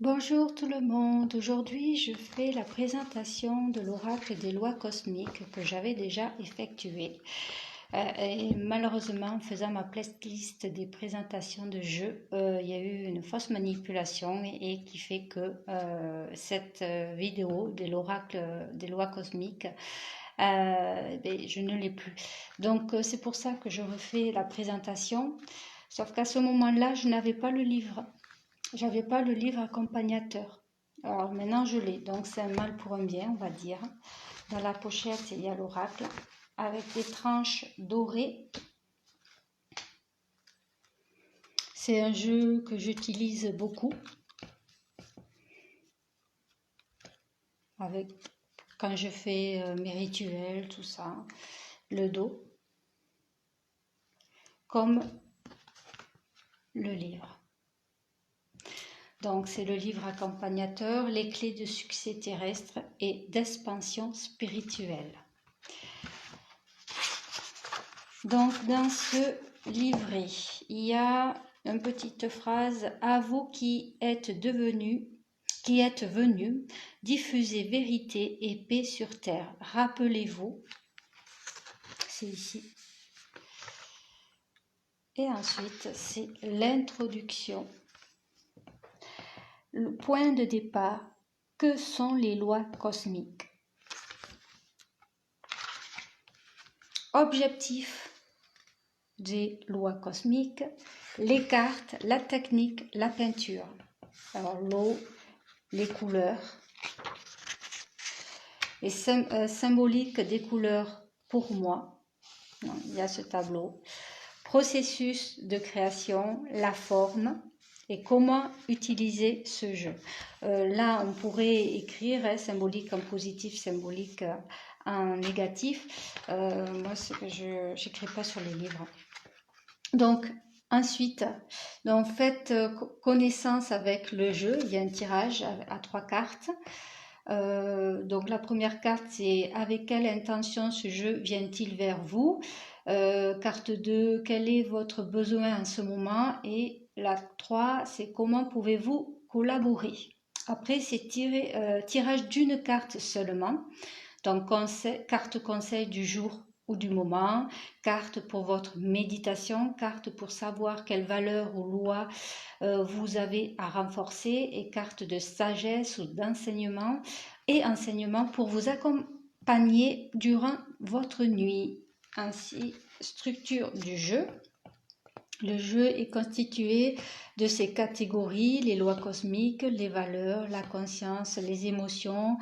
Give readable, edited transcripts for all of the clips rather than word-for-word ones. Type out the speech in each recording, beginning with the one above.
Bonjour tout le monde, aujourd'hui je fais la présentation de l'oracle des lois cosmiques que j'avais déjà effectué. Et malheureusement, en faisant ma playlist des présentations de jeux, il y a eu une fausse manipulation et qui fait que cette vidéo de l'oracle des lois cosmiques, je ne l'ai plus. Donc c'est pour ça que je refais la présentation, sauf qu'à ce moment-là, je n'avais pas le livre. J'avais pas le livre accompagnateur. Alors maintenant je l'ai, donc c'est un mal pour un bien, on va dire. Dans la pochette, il y a l'oracle avec des tranches dorées. C'est un jeu que j'utilise beaucoup avec quand je fais mes rituels, tout ça, le dos, comme le livre. Donc c'est le livre accompagnateur, les clés de succès terrestre et d'expansion spirituelle. Donc dans ce livret, il y a une petite phrase: à vous qui êtes venus diffuser vérité et paix sur terre. Rappelez-vous, c'est ici. Et ensuite, c'est l'introduction. Le point de départ, que sont les lois cosmiques? Objectif des lois cosmiques, les cartes, la technique, la peinture. Alors l'eau, les couleurs, les symboliques des couleurs pour moi. Il y a ce tableau. Processus de création, la forme et comment utiliser ce jeu. Là, on pourrait écrire symbolique en positif, symbolique en négatif. Moi, je n'écris pas sur les livres. Donc, ensuite, faites connaissance avec le jeu. Il y a un tirage à 3 cartes. Donc la première carte, c'est: avec quelle intention ce jeu vient-il vers vous? Carte 2, quel est votre besoin en ce moment? Et la 3, c'est: comment pouvez-vous collaborer? Après, c'est tirage d'une carte seulement. Donc carte conseil du jour ou du moment, carte pour votre méditation, carte pour savoir quelles valeurs ou lois vous avez à renforcer, et carte de sagesse ou d'enseignement, et enseignement pour vous accompagner durant votre nuit. Ainsi, structure du jeu. Le jeu est constitué de ces catégories: les lois cosmiques, les valeurs, la conscience, les émotions,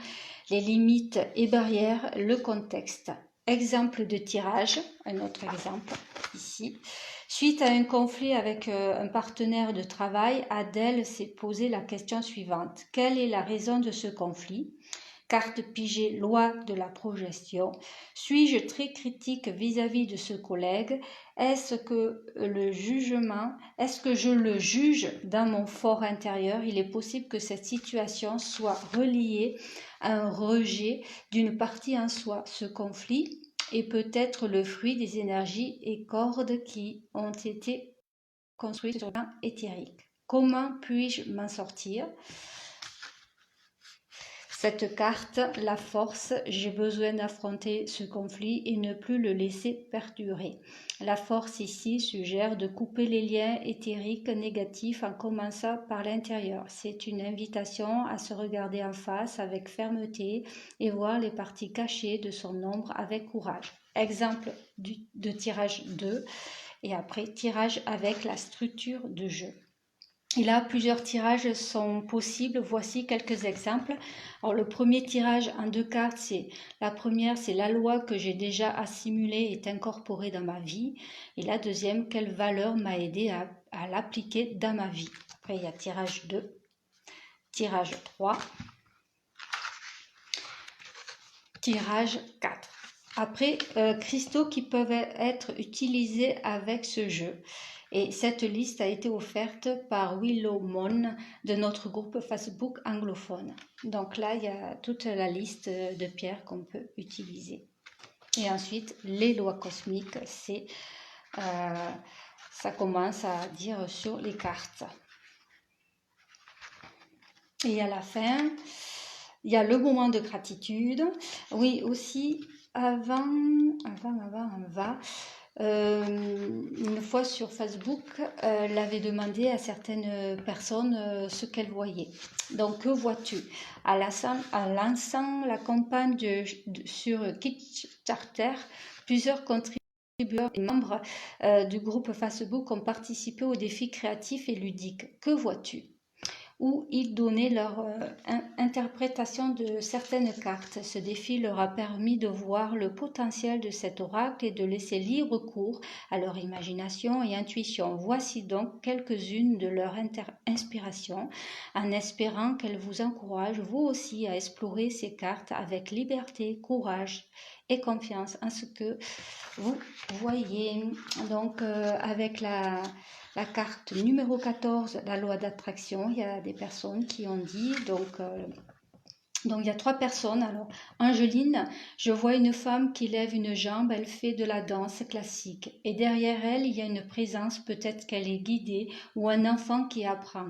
les limites et barrières, le contexte. Exemple de tirage, un autre exemple ici. Suite à un conflit avec un partenaire de travail, Adèle s'est posé la question suivante: quelle est la raison de ce conflit? Carte pigée, loi de la projection. Suis-je très critique vis-à-vis de ce collègue? Est-ce que je le juge dans mon fort intérieur? Il est possible que cette situation soit reliée à un rejet d'une partie en soi. Ce conflit est peut-être le fruit des énergies et cordes qui ont été construites sur le plan éthérique. Comment puis-je m'en sortir? Cette carte, la force: j'ai besoin d'affronter ce conflit et ne plus le laisser perdurer. La force ici suggère de couper les liens éthériques négatifs en commençant par l'intérieur. C'est une invitation à se regarder en face avec fermeté et voir les parties cachées de son ombre avec courage. Exemple de tirage 2, et après tirage avec la structure de jeu. Et là, plusieurs tirages sont possibles. Voici quelques exemples. Alors, le premier tirage en 2 cartes, la première, c'est la loi que j'ai déjà assimilée et incorporée dans ma vie. Et la deuxième, quelle valeur m'a aidé à l'appliquer dans ma vie. Après, il y a tirage 2, tirage 3, tirage 4. Après, cristaux qui peuvent être utilisés avec ce jeu. Et cette liste a été offerte par Willow Mon de notre groupe Facebook anglophone. Donc là, il y a toute la liste de pierres qu'on peut utiliser. Et ensuite, les lois cosmiques, ça commence à dire sur les cartes. Et à la fin, il y a le moment de gratitude. Oui, aussi, avant, on va. Une fois sur Facebook, elle avait demandé à certaines personnes ce qu'elles voyaient. Donc, que vois-tu? En lançant la campagne sur Kickstarter, plusieurs contributeurs et membres du groupe Facebook ont participé au défi créatif et ludique. Que vois-tu? Où ils donnaient leur interprétation de certaines cartes. Ce défi leur a permis de voir le potentiel de cet oracle et de laisser libre cours à leur imagination et intuition. Voici donc quelques-unes de leurs inspirations, en espérant qu'elles vous encouragent, vous aussi, à explorer ces cartes avec liberté, courage et confiance en ce que vous voyez. Donc, avec la carte numéro 14, la loi d'attraction, il y a des personnes qui ont dit, donc il y a 3 personnes. Alors, Angeline, je vois une femme qui lève une jambe, elle fait de la danse classique. Et derrière elle, il y a une présence, peut-être qu'elle est guidée, ou un enfant qui apprend,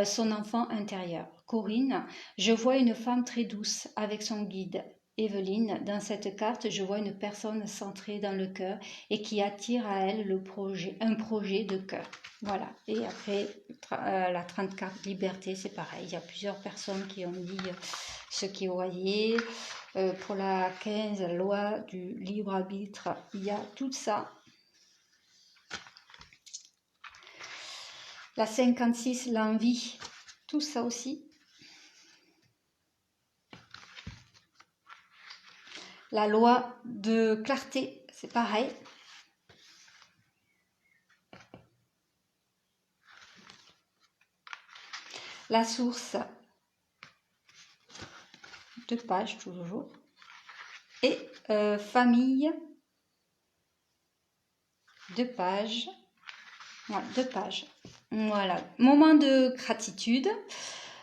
son enfant intérieur. Corinne, je vois une femme très douce avec son guide. Evelyne, dans cette carte, je vois une personne centrée dans le cœur et qui attire à elle un projet de cœur. Voilà. Et après, la 34, liberté, c'est pareil. Il y a plusieurs personnes qui ont dit ce qu'ils voyaient. Pour la 15, loi du libre arbitre, il y a tout ça. La 56, l'envie, tout ça aussi. La loi de clarté, c'est pareil. La source, 2 pages toujours. Et famille, 2 pages. Ouais, 2 pages. Voilà. Moment de gratitude.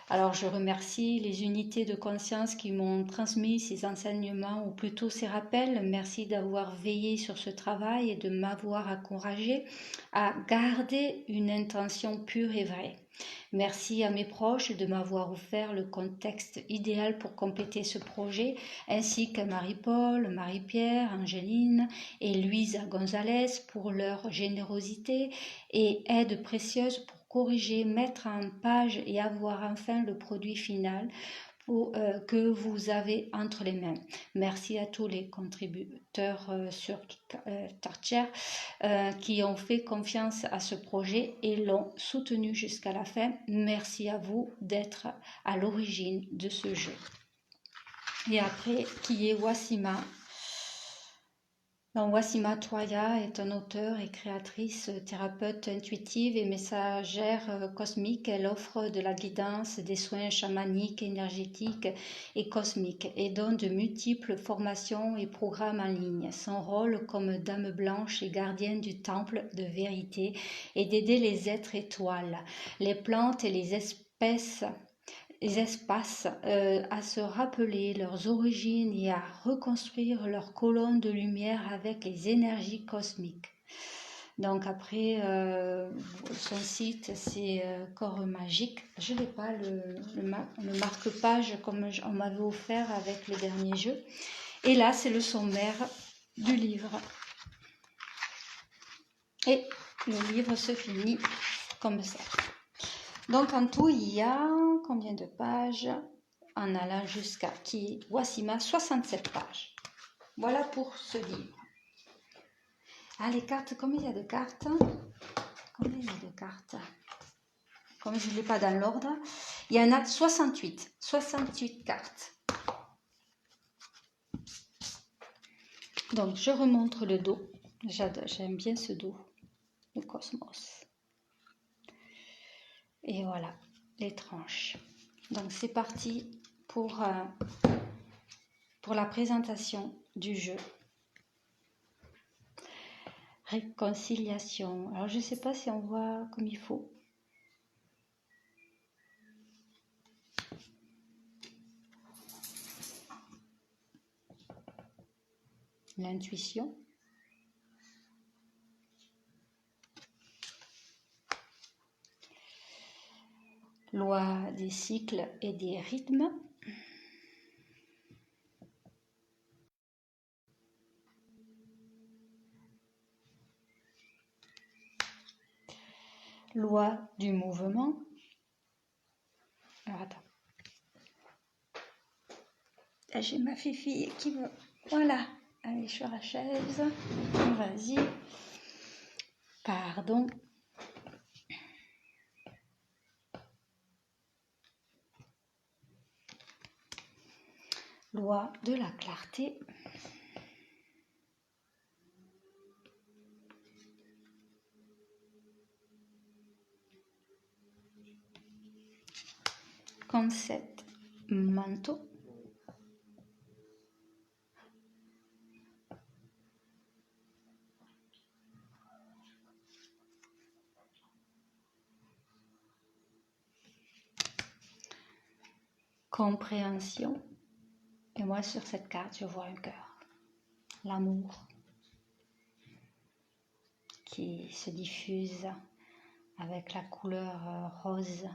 Alors, je remercie les unités de conscience qui m'ont transmis ces enseignements, ou plutôt ces rappels. Merci d'avoir veillé sur ce travail et de m'avoir encouragé à garder une intention pure et vraie. Merci à mes proches de m'avoir offert le contexte idéal pour compléter ce projet, ainsi qu'à Marie-Paul, Marie-Pierre, Angéline et Louisa Gonzalez pour leur générosité et aide précieuse pour corriger, mettre en page et avoir enfin le produit final que vous avez entre les mains. Merci à tous les contributeurs sur Kickstarter qui ont fait confiance à ce projet et l'ont soutenu jusqu'à la fin. Merci à vous d'être à l'origine de ce jeu. Et après, qui est Wassima. Donc, Wassima Toya est un auteur et créatrice, thérapeute intuitive et messagère cosmique. Elle offre de la guidance, des soins chamaniques, énergétiques et cosmiques et donne de multiples formations et programmes en ligne. Son rôle comme dame blanche et gardienne du temple de vérité est d'aider les êtres étoiles, les plantes et les espaces à se rappeler leurs origines et à reconstruire leur colonne de lumière avec les énergies cosmiques. Donc après, son site, c'est Corps Magique. Je n'ai pas le marque-page comme on m'avait offert avec le dernier jeu. Et là, c'est le sommaire du livre. Et le livre se finit comme ça. Donc en tout, il y a combien de pages en allant jusqu'à Wassima, 67 pages. Voilà pour ce livre. Ah, les cartes, combien il y a de cartes? Combien il y a de cartes? Comme je ne l'ai pas dans l'ordre, il y en a 68. 68 cartes. Donc je remontre le dos. J'aime bien ce dos, le cosmos. Et voilà, les tranches. Donc c'est parti pour la présentation du jeu. Réconciliation. Alors je ne sais pas si on voit comme il faut. L'intuition. Loi des cycles et des rythmes. Loi du mouvement. Alors attends. J'ai ma fifi qui me... Voilà. Allez, sur la chaise. Vas-y. Pardon. Loi de la clarté. Concept manteau. Compréhension. Et moi, sur cette carte, je vois un cœur. L'amour qui se diffuse avec la couleur rose.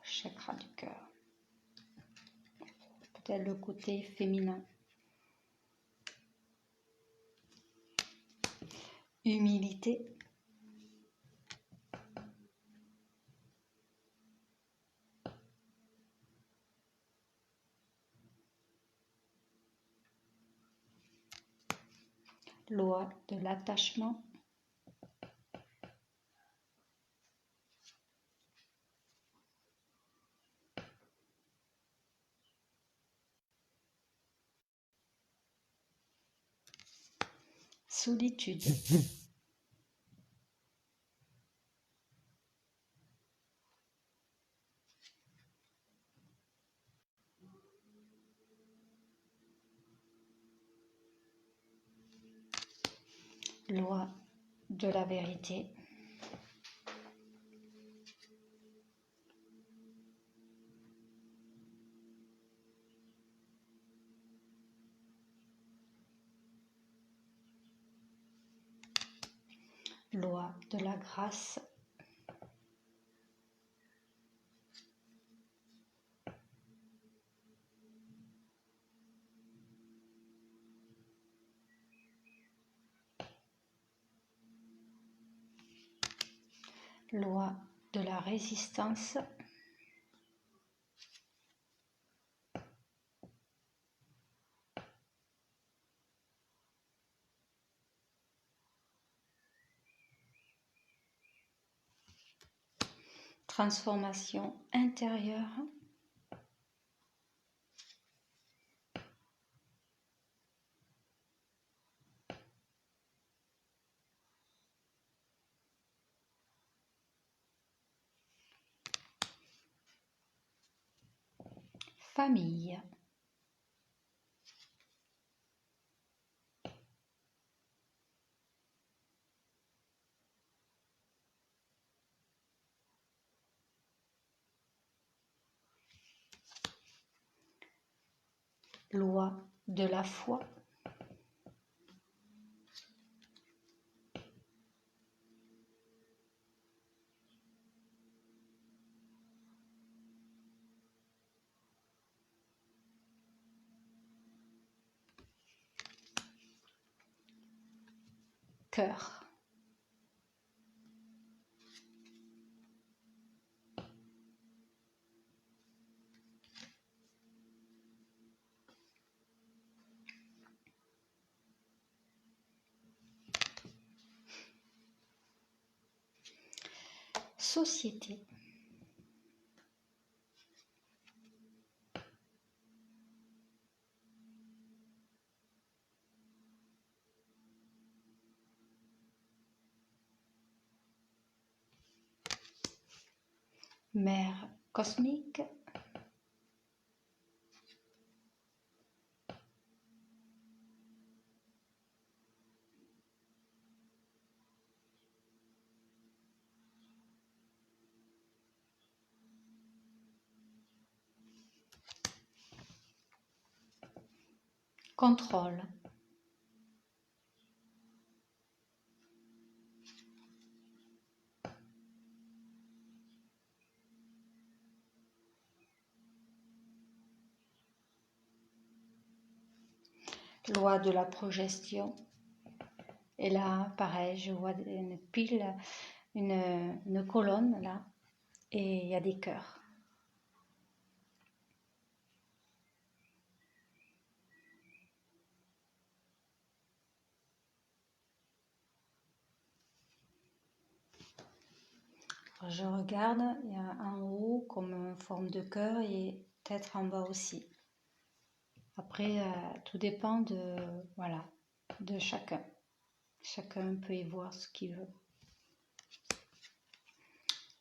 Chakra du cœur. Peut-être le côté féminin. Humilité. Loi de l'attachement. Solitude. Loi de la vérité. Loi de la grâce. Loi de la résistance. Transformation intérieure. Famille. Loi de la foi. Cœur. Société. Mère cosmique. Contrôle. loi de la projection. Et là, pareil, je vois une pile, une colonne là, et il y a des cœurs. Alors, je regarde, il y a en haut comme une forme de cœur et peut-être en bas aussi. Après, tout dépend de, voilà, de chacun. Chacun peut y voir ce qu'il veut.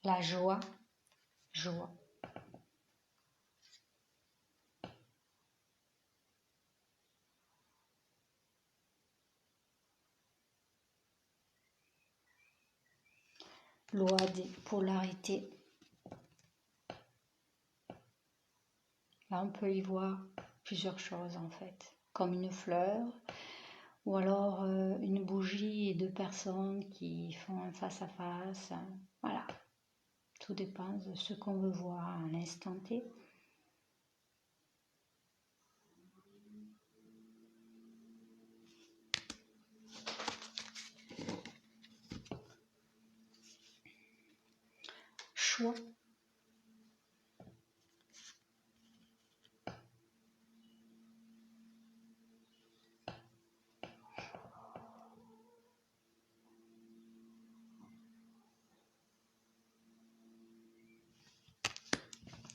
La joie, joie. Loi des polarités. Là, on peut y voir plusieurs choses en fait, comme une fleur, ou alors une bougie et deux personnes qui font un face à face. Voilà, tout dépend de ce qu'on veut voir à l'instant T. Choix.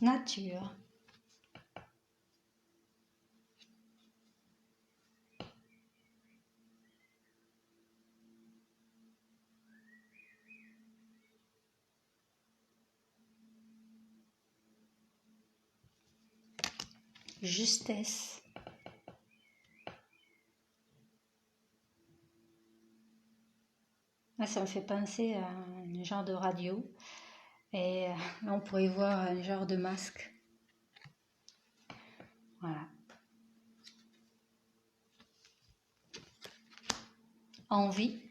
Nature. Justesse. Là, ça me fait penser à un genre de radio. Et là, on pourrait voir un genre de masque. Voilà. Envie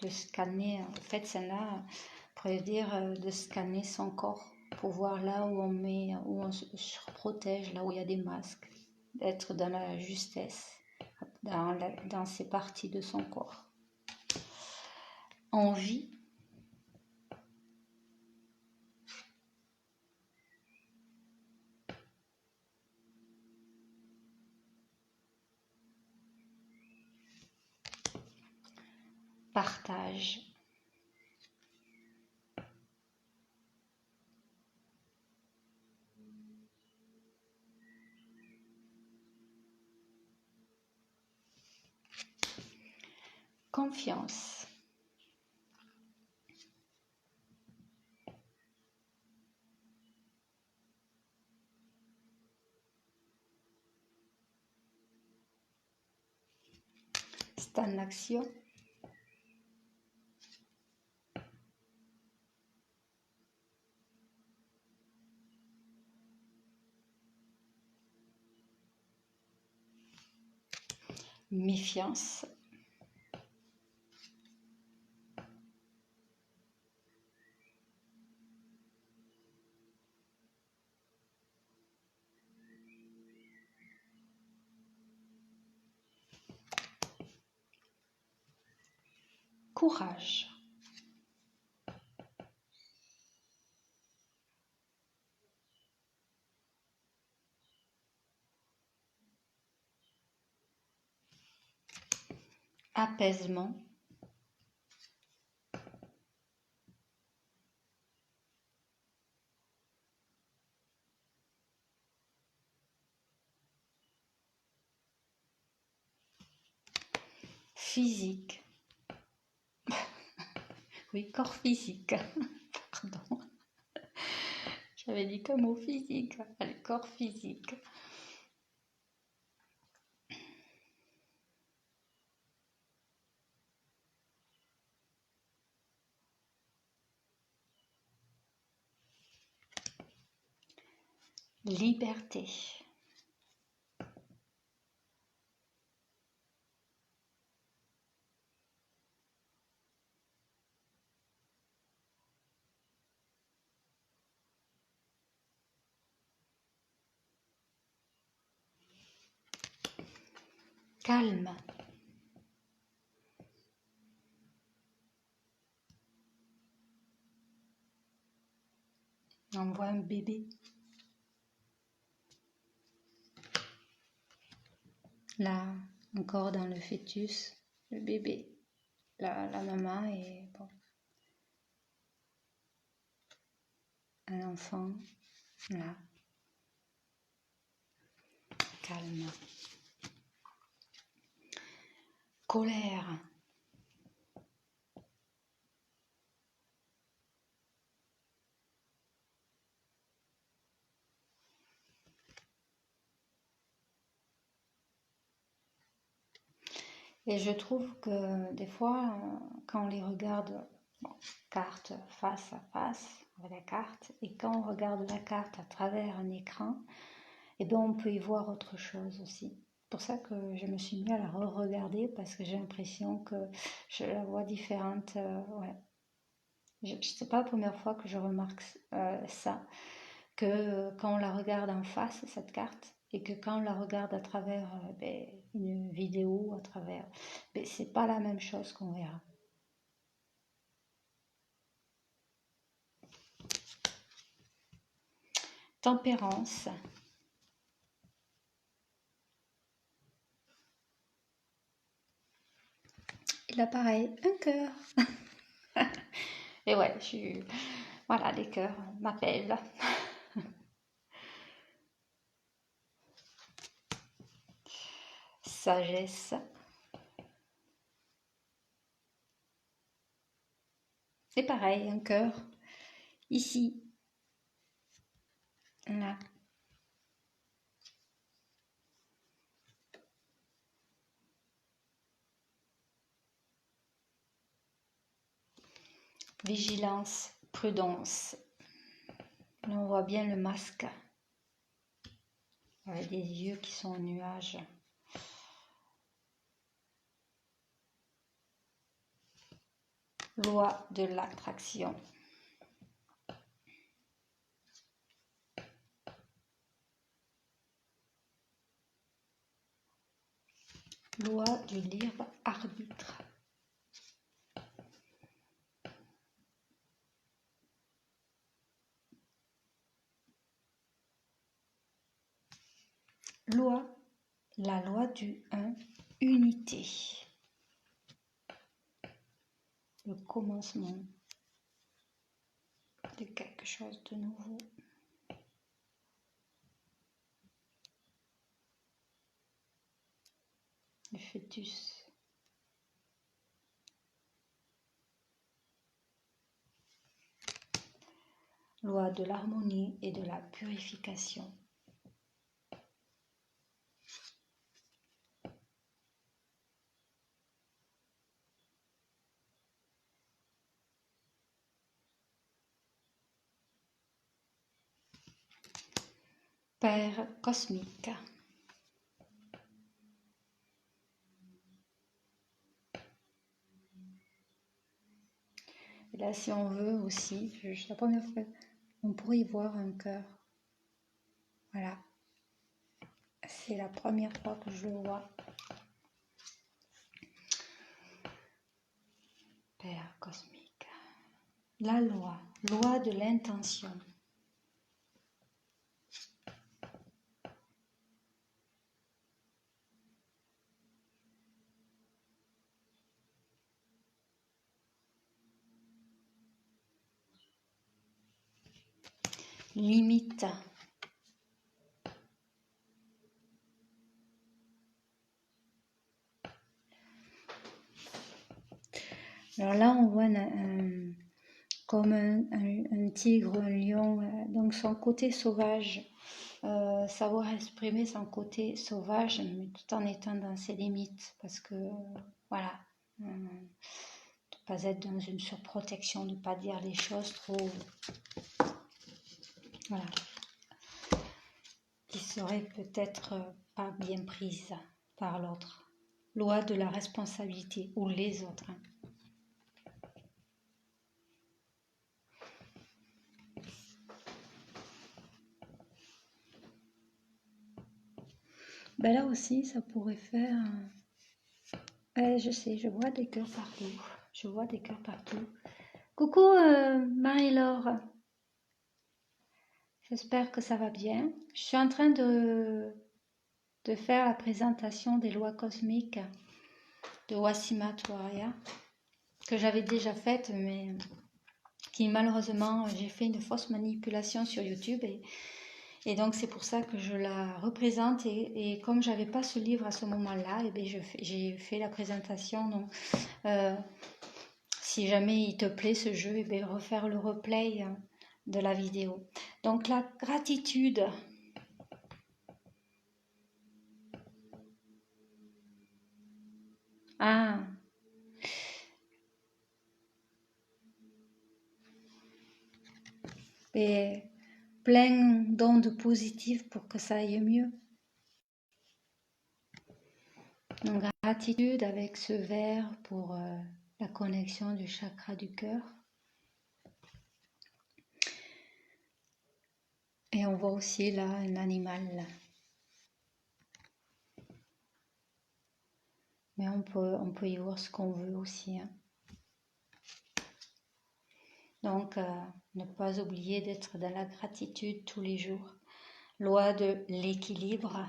de scanner. En fait, celle-là, on pourrait dire de scanner son corps pour voir là où on met, où on se protège, là où il y a des masques. D'être dans la justesse, dans ces parties de son corps. Envie. Partage. Confiance. Stagnation. Méfiance. Courage. Apaisement. Physique. Oui, corps physique. Pardon. J'avais dit que mot physique. Allez, corps physique. Liberté. calme. On voit un bébé. Là, encore dans le fœtus, le bébé, la maman et bon, un enfant, là, calme. Colère. Et je trouve que des fois, quand on les regarde, bon, carte face à face avec la carte, et quand on regarde la carte à travers un écran, et ben on peut y voir autre chose aussi. C'est pour ça que je me suis mis à la re-regarder parce que j'ai l'impression que je la vois différente. Ouais. C'est pas la première fois que je remarque ça, que quand on la regarde en face, cette carte, et que quand on la regarde à travers une vidéo, à travers, c'est pas la même chose qu'on verra. Tempérance. Et là, pareil, un cœur. Et ouais, voilà, les cœurs m'appellent. Sagesse. Et pareil, un cœur. Ici. Là. Vigilance, prudence. Là, on voit bien le masque. Avec des yeux qui sont en nuage. Loi de l'attraction. Loi du libre arbitre. Loi, la loi du 1, unité. Le commencement de quelque chose de nouveau. Le fœtus. Loi de l'harmonie et de la purification. Père cosmique. Et là, si on veut aussi, la première fois, on pourrait y voir un cœur. Voilà. C'est la première fois que je le vois. Père cosmique. La loi, loi de l'intention. Limite. Alors là, on voit comme un tigre, un lion, donc son côté sauvage, savoir exprimer son côté sauvage, mais tout en étant dans ses limites, parce que, voilà, ne pas être dans une surprotection, de ne pas dire les choses trop, voilà, qui seraient peut-être pas bien prises par l'autre. Loi de la responsabilité, ou les autres. Hein. Ben là aussi, ça pourrait faire... je sais, je vois des cœurs partout. Je vois des cœurs partout. Coucou Marie-Laure, j'espère que ça va bien. Je suis en train de faire la présentation des lois cosmiques de Wassima Touaria, que j'avais déjà faite, mais qui malheureusement, j'ai fait une fausse manipulation sur YouTube et donc c'est pour ça que je la représente et comme j'avais pas ce livre à ce moment-là, et bien j'ai fait la présentation. Donc, si jamais il te plaît ce jeu, et bien refaire le replay de la vidéo. Donc la gratitude. Ah, et plein d'ondes positives pour que ça aille mieux. Donc gratitude avec ce verre pour la connexion du chakra du cœur. Et on voit aussi là un animal. Mais on peut y voir ce qu'on veut aussi. Hein. Donc, ne pas oublier d'être dans la gratitude tous les jours. Loi de l'équilibre.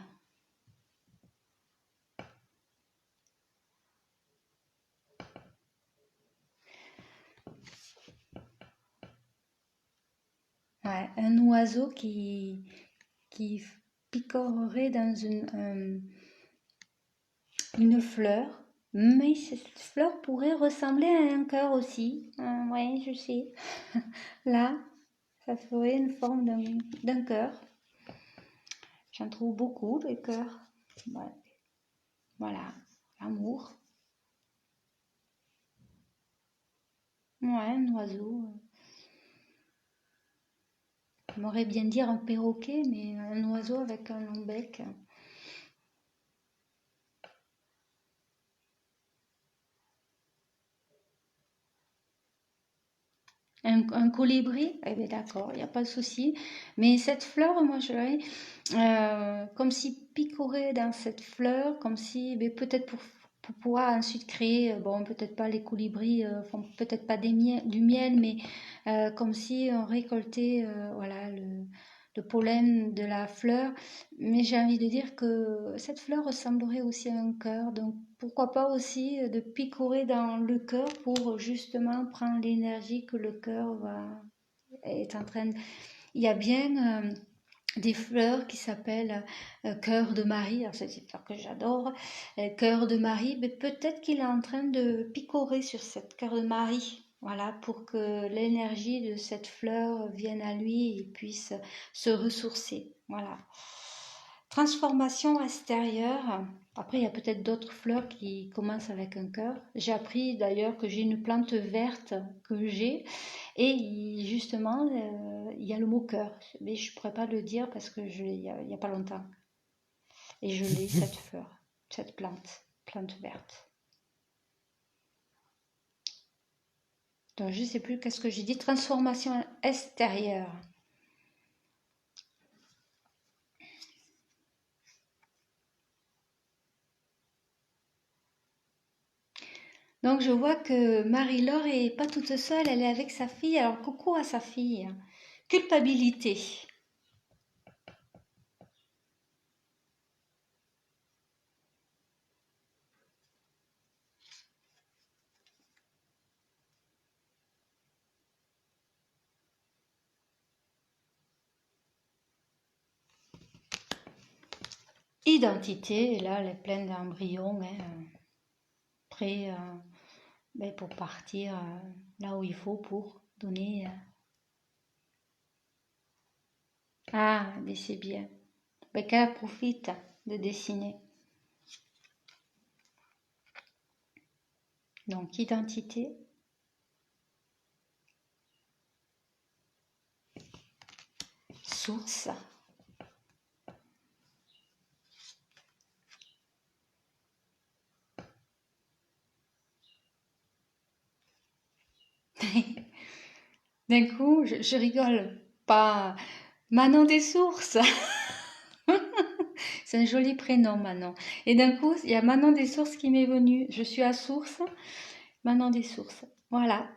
Ouais, un oiseau qui picorerait dans une fleur, mais cette fleur pourrait ressembler à un cœur aussi. Oui, je sais. Là, ça ferait une forme d'un cœur. J'en trouve beaucoup des cœurs. Ouais. Voilà, l'amour. Ouais, un oiseau. On aurait bien dire un perroquet, mais un oiseau avec un long bec. Un colibri, eh bien d'accord, il n'y a pas de souci. Mais cette fleur, moi je l'aurais comme si picorer dans cette fleur, comme si, ben, peut-être pour pouvoir ensuite créer, bon, peut-être pas les colibris font peut-être pas du miel, mais comme si on récoltait voilà, le pollen de la fleur. Mais j'ai envie de dire que cette fleur ressemblerait aussi à un cœur, donc pourquoi pas aussi de picorer dans le cœur pour justement prendre l'énergie que le cœur est en train de... Il y a bien des fleurs qui s'appellent cœur de Marie, alors c'est une fleur que j'adore, cœur de Marie, mais peut-être qu'il est en train de picorer sur cette cœur de Marie, voilà, pour que l'énergie de cette fleur vienne à lui et puisse se ressourcer, voilà. Transformation extérieure. Après, il y a peut-être d'autres fleurs qui commencent avec un cœur. J'ai appris d'ailleurs que j'ai une plante verte que j'ai et justement, il y a le mot cœur. Mais je ne pourrais pas le dire parce que il y a pas longtemps. Et je l'ai, cette fleur, cette plante verte. Donc, je ne sais plus qu'est-ce que j'ai dit. Transformation extérieure. Donc, je vois que Marie-Laure est pas toute seule, elle est avec sa fille. Alors, coucou à sa fille. Culpabilité. Identité, et là, elle est pleine d'embryons, hein, prêts ben, pour partir là où il faut pour donner. Ah, mais c'est bien. Ben, qu'elle profite de dessiner. Donc, identité. Source. D'un coup, je rigole. Pas Manon des sources. C'est un joli prénom, Manon. Et d'un coup, il y a Manon des Sources qui m'est venue. Je suis à Sources, Manon des Sources. Voilà.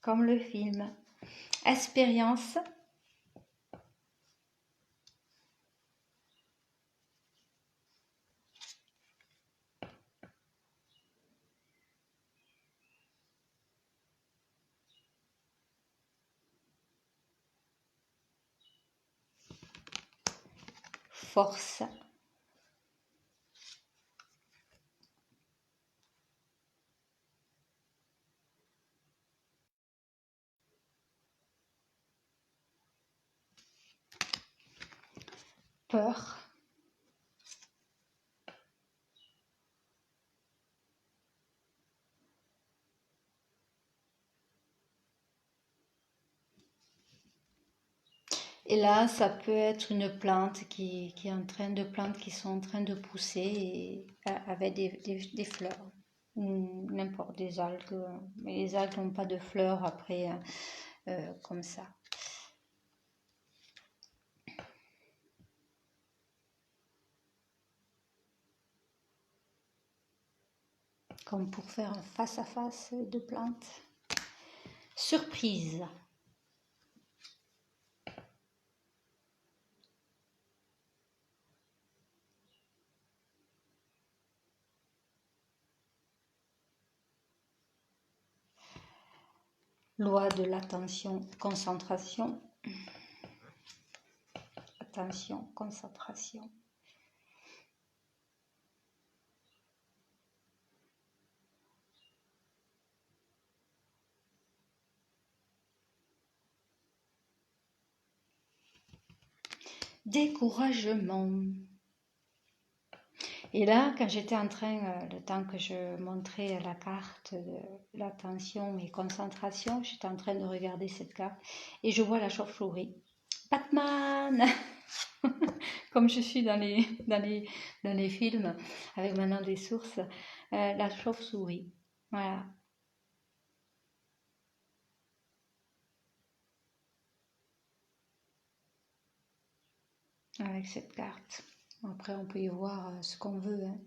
Comme le film. Expérience. Force. Peur. Et là, ça peut être une plante qui est en train de plantes qui sont en train de pousser et, avec des fleurs. Ou n'importe des algues. Mais les algues n'ont pas de fleurs après, comme ça. Comme pour faire un face-à-face de plantes. Surprise. Loi de l'attention, concentration. Attention, concentration. Découragement. Et là, quand j'étais en train, le temps que je montrais la carte de l'attention et concentration, j'étais en train de regarder cette carte et je vois la chauve-souris. Batman. Comme je suis dans les films avec maintenant des sources, la chauve-souris. Voilà, avec cette carte. Après, on peut y voir ce qu'on veut, hein,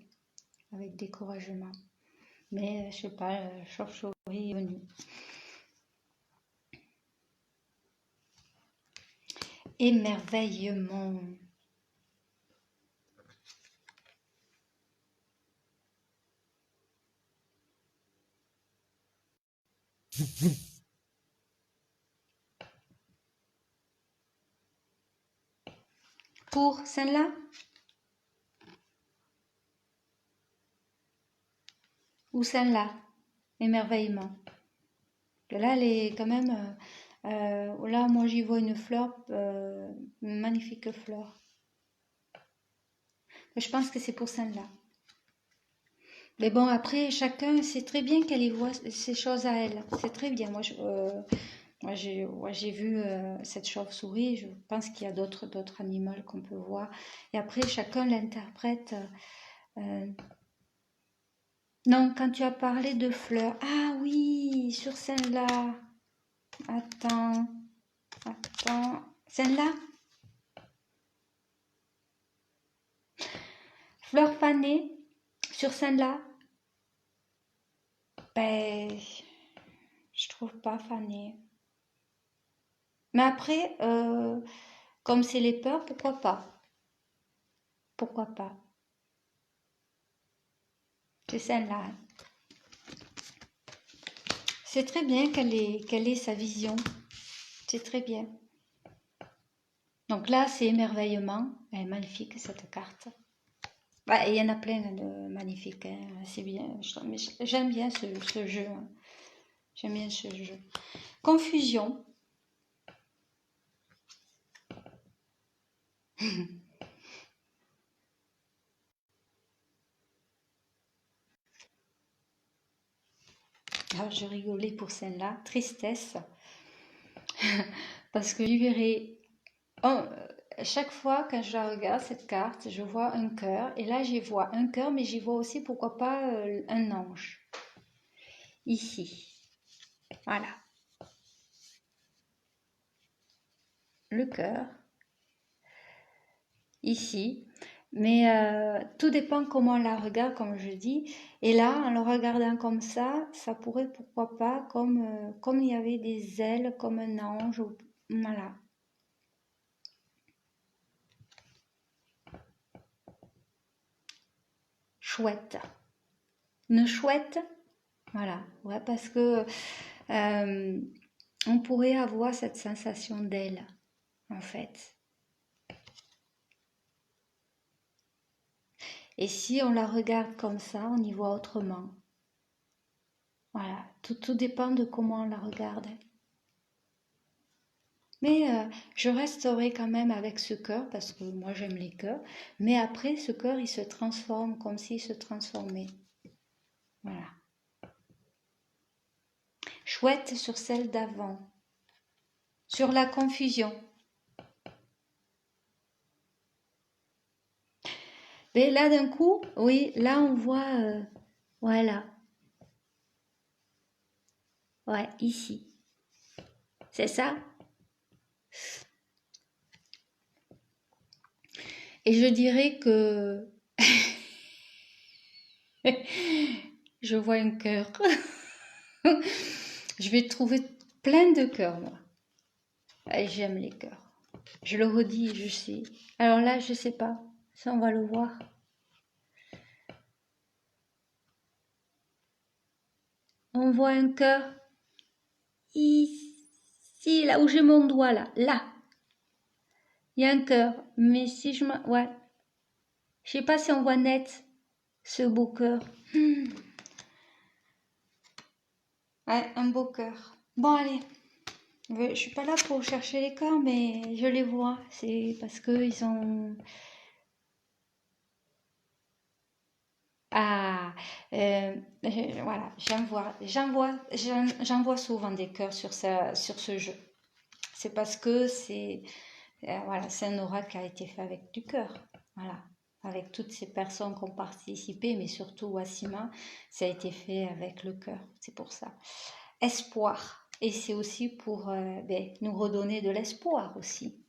avec découragement. Mais, je sais pas, chauve-souris est venue. Émerveillement. Pour celle-là, ou celle-là, émerveillement. Et là, elle est quand même. Là, moi, j'y vois une fleur, une magnifique fleur. Je pense que c'est pour celle-là. Mais bon, après, chacun sait très bien qu'elle y voit ces choses à elle. C'est très bien. Moi, j'ai vu cette chauve-souris. Je pense qu'il y a d'autres animaux qu'on peut voir. Et après, chacun l'interprète. euh, Non, quand tu as parlé de fleurs. Ah oui, sur celle-là. Attends, attends. Celle-là? Fleur fanée. Sur celle-là? Ben, je trouve pas fanée. Mais après, comme c'est les peurs, pourquoi pas? Pourquoi pas? C'est celle-là. C'est très bien qu'elle ait sa vision. C'est très bien. Donc là, c'est émerveillement. Elle est magnifique, cette carte. Ouais, il y en a plein de magnifiques, hein. C'est bien. J'aime bien ce jeu, hein. J'aime bien ce jeu. Confusion. Alors, je rigolais pour celle-là. Tristesse. Parce que je verrai. Oh, chaque fois quand je la regarde, cette carte, je vois un cœur. Et là, j'y vois un cœur, mais j'y vois aussi, pourquoi pas, un ange. Ici. Voilà. le cœur, ici. Mais tout dépend comment on la regarde, comme je dis. Et là, en le regardant comme ça pourrait, pourquoi pas, comme il y avait des ailes, comme un ange. Voilà. Chouette. Une chouette. Voilà. Ouais, parce que on pourrait avoir cette sensation d'aile, en fait. Et si on la regarde comme ça, on y voit autrement. Voilà, tout dépend de comment on la regarde. Mais je resterai quand même avec ce cœur, parce que moi j'aime les cœurs. Mais après, ce cœur, il se transforme comme s'il se transformait. Voilà. Chouette sur celle d'avant. Sur la confusion. Mais là, d'un coup, oui, là on voit, voilà. Ouais, ici. C'est ça? Et je dirais que je vois un cœur. Je vais trouver plein de cœurs, moi. Et j'aime les cœurs. Je le redis, je sais. Alors là, je sais pas. Ça, on va le voir. On voit un cœur ici, là où j'ai mon doigt, là. Là. Il y a un cœur. Mais si je me... Ouais. Je sais pas si on voit net ce beau cœur. Ouais, un beau cœur. Bon, allez. Je suis pas là pour chercher les cœurs, mais je les vois. C'est parce que ils ont... Ah, voilà, j'en vois souvent des cœurs sur ce jeu. C'est parce que voilà, c'est un aura qui a été fait avec du cœur. Voilà, avec toutes ces personnes qui ont participé, mais surtout Wassima, ça a été fait avec le cœur. C'est pour ça. Espoir. Et c'est aussi pour nous redonner de l'espoir aussi.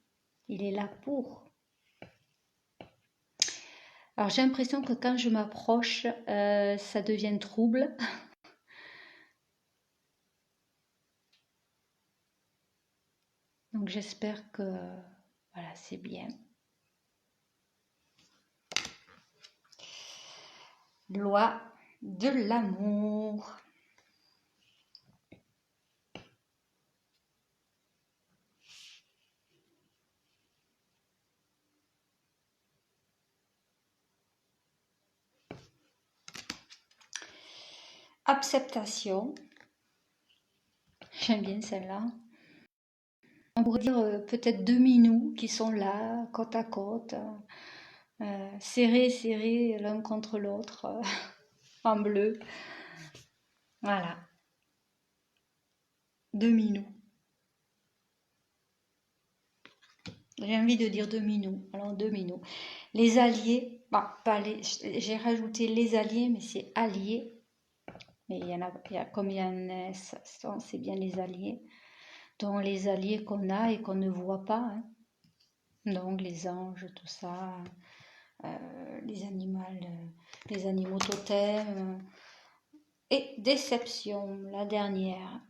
Il est là pour. Alors j'ai l'impression que quand je m'approche, ça devient trouble. Donc j'espère que voilà, c'est bien. Loi de l'amour. Acceptation. J'aime bien celle-là. On pourrait dire peut-être deux minous qui sont là, côte à côte, serrés l'un contre l'autre, en bleu. Voilà. Deux minous. J'ai envie de dire deux minous. Alors deux minous. Les alliés, bah, pas les, j'ai rajouté les alliés, mais c'est alliés. Mais comme il y a un S, c'est bien les alliés. Donc les alliés qu'on a et qu'on ne voit pas. Hein. Donc les anges, tout ça, les animaux totems. Et déception, la dernière.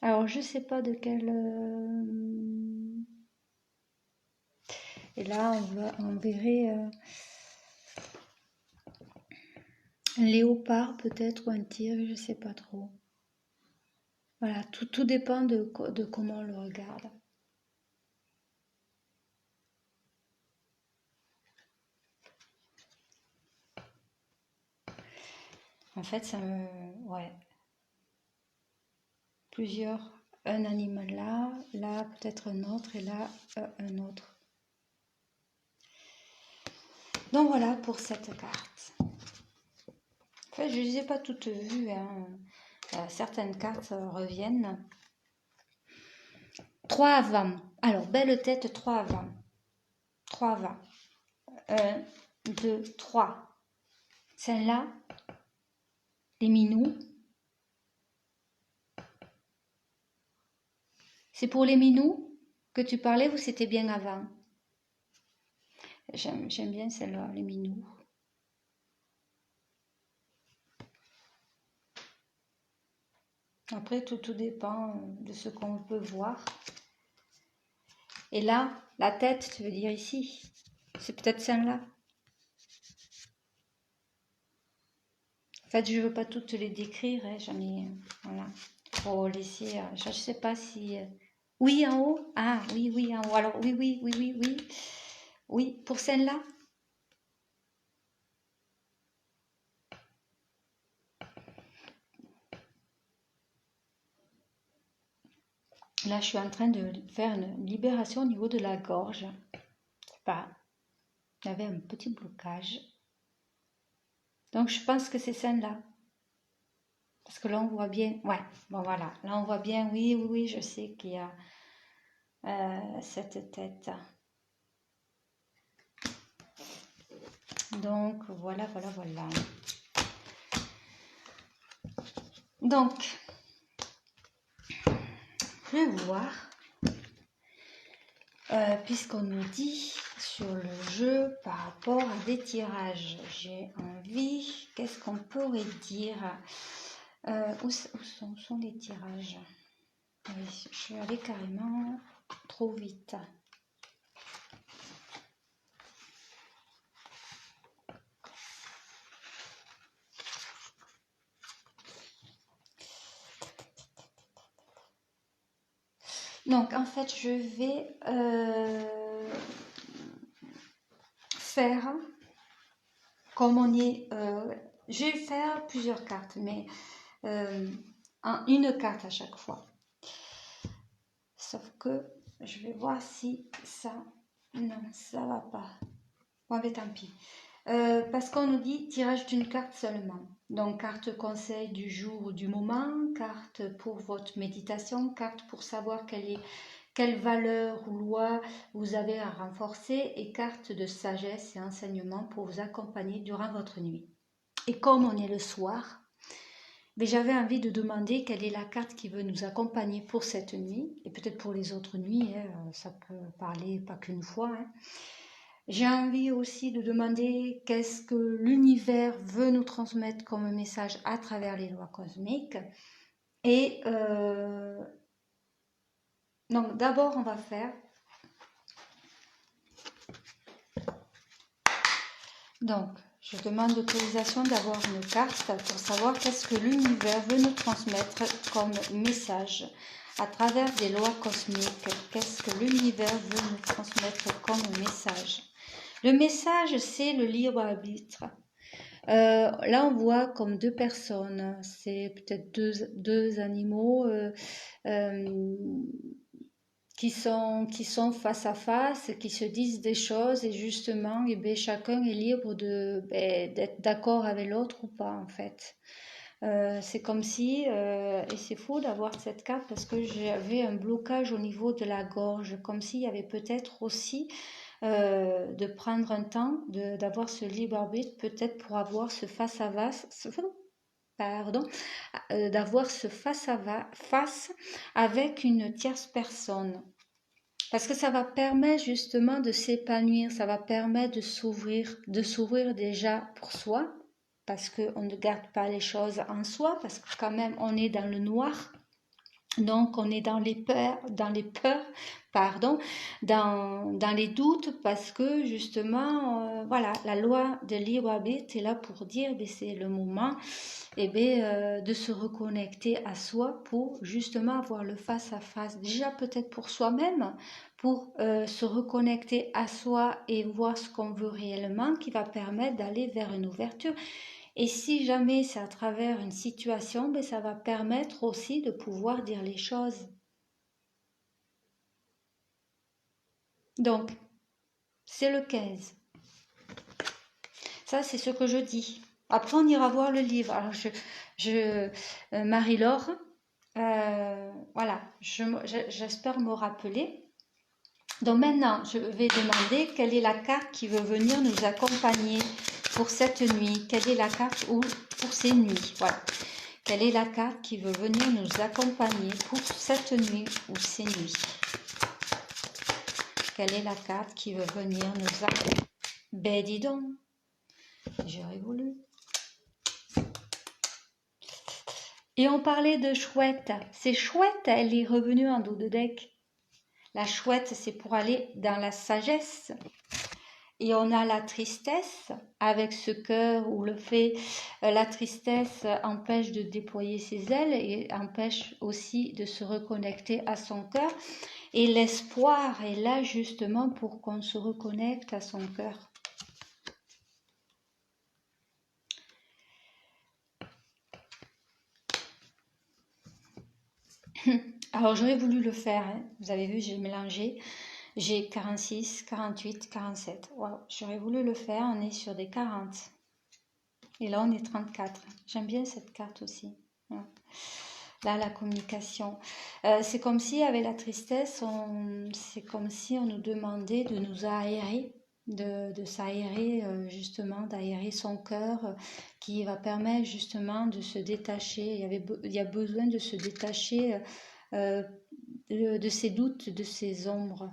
Alors je sais pas de quelle... Et là on verrait un léopard peut-être ou un tigre, je sais pas trop. Voilà, tout dépend de comment on le regarde. En fait, ça me... Ouais. Plusieurs. Un animal là peut-être un autre et là un autre. Donc voilà pour cette carte. En fait, je ne les ai pas toutes vues. Hein. Certaines cartes reviennent. 3 avant. Alors, belle tête, 3 avant. 3 avant. 1, 2, 3. Celle-là, les minous. C'est pour les minous que tu parlais ou c'était bien avant? J'aime bien celle-là, les minous. Après, tout dépend de ce qu'on peut voir. Et là, la tête, tu veux dire ici? C'est peut-être celle-là. En fait, je ne veux pas toutes les décrire, hein, j'en ai... Voilà. Pour laisser... je ne sais pas si... Oui, en haut? Ah, oui, oui, en haut. Alors, oui, oui, oui, oui, oui. Oui, pour celle-là? Là, je suis en train de faire une libération au niveau de la gorge. Bah, il y avait un petit blocage. Donc, je pense que c'est celle-là. Parce que là, on voit bien. Ouais, bon, voilà. Là, on voit bien. Oui, oui, oui, je sais qu'il y a cette tête. Donc, voilà, voilà, voilà. Donc, je vais voir. Puisqu'on nous dit sur le jeu par rapport à des tirages, j'ai envie, qu'est-ce qu'on pourrait dire? Où sont les tirages? Oui, je suis allée carrément trop vite. Donc en fait, je vais faire comme on est. Je vais faire plusieurs cartes, mais une carte à chaque fois. Sauf que je vais voir si ça... Non, ça va pas. Bon, mais tant pis. Parce qu'on nous dit tirage d'une carte seulement. Donc, carte conseil du jour ou du moment, carte pour votre méditation, carte pour savoir quelle valeur ou loi vous avez à renforcer et carte de sagesse et enseignement pour vous accompagner durant votre nuit. Et comme on est le soir, mais j'avais envie de demander quelle est la carte qui veut nous accompagner pour cette nuit et peut-être pour les autres nuits, hein, ça peut parler pas qu'une fois. Hein. J'ai envie aussi de demander qu'est-ce que l'univers veut nous transmettre comme message à travers les lois cosmiques. Et donc d'abord on va faire... Donc je demande l'autorisation d'avoir une carte pour savoir qu'est-ce que l'univers veut nous transmettre comme message à travers des lois cosmiques. Qu'est-ce que l'univers veut nous transmettre comme message? Le message, c'est le libre arbitre. Là, on voit comme deux personnes. C'est peut-être deux animaux qui sont face à face, qui se disent des choses et justement, eh bien, chacun est libre d'être d'accord avec l'autre ou pas, en fait. C'est comme si, et c'est fou d'avoir cette carte parce que j'avais un blocage au niveau de la gorge, comme s'il y avait peut-être aussi de prendre un temps, d'avoir ce libre arbitre, peut-être pour avoir ce face à face, d'avoir ce face à face avec une tierce personne. Parce que ça va permettre justement de s'épanouir, ça va permettre de s'ouvrir déjà pour soi, parce qu'on ne garde pas les choses en soi, parce que quand même on est dans le noir, donc on est dans les peurs, dans les doutes, parce que justement, voilà, la loi de libre arbitre est là pour dire, c'est le moment de se reconnecter à soi pour justement avoir le face à face, déjà peut-être pour soi-même, pour se reconnecter à soi et voir ce qu'on veut réellement, qui va permettre d'aller vers une ouverture. Et si jamais c'est à travers une situation, ça va permettre aussi de pouvoir dire les choses. Donc, c'est le 15. Ça, c'est ce que je dis. Après, on ira voir le livre. Alors, Marie-Laure, voilà, j'espère me rappeler. Donc maintenant, je vais demander quelle est la carte qui veut venir nous accompagner pour cette nuit. Quelle est la carte pour ces nuits? Voilà. Quelle est la carte qui veut venir nous accompagner pour cette nuit ou ces nuits? Quelle est la carte qui veut venir nous accompagner? Ben dis donc, j'aurais voulu. Et on parlait de chouette. C'est chouette, elle est revenue en dos de deck. La chouette, c'est pour aller dans la sagesse. Et on a la tristesse avec ce cœur où le fait, la tristesse empêche de déployer ses ailes et empêche aussi de se reconnecter à son cœur. Et l'espoir est là justement pour qu'on se reconnecte à son cœur. Alors j'aurais voulu le faire, hein. Vous avez vu, j'ai mélangé. J'ai 46, 48, 47. Wow, j'aurais voulu le faire, on est sur des 40. Et là, on est 34. J'aime bien cette carte aussi. Ouais. Là, la communication. C'est comme si, avec la tristesse, c'est comme si on nous demandait de nous aérer, de s'aérer, justement, d'aérer son cœur, qui va permettre justement de se détacher. Il y a besoin de se détacher de ses doutes, de ses ombres,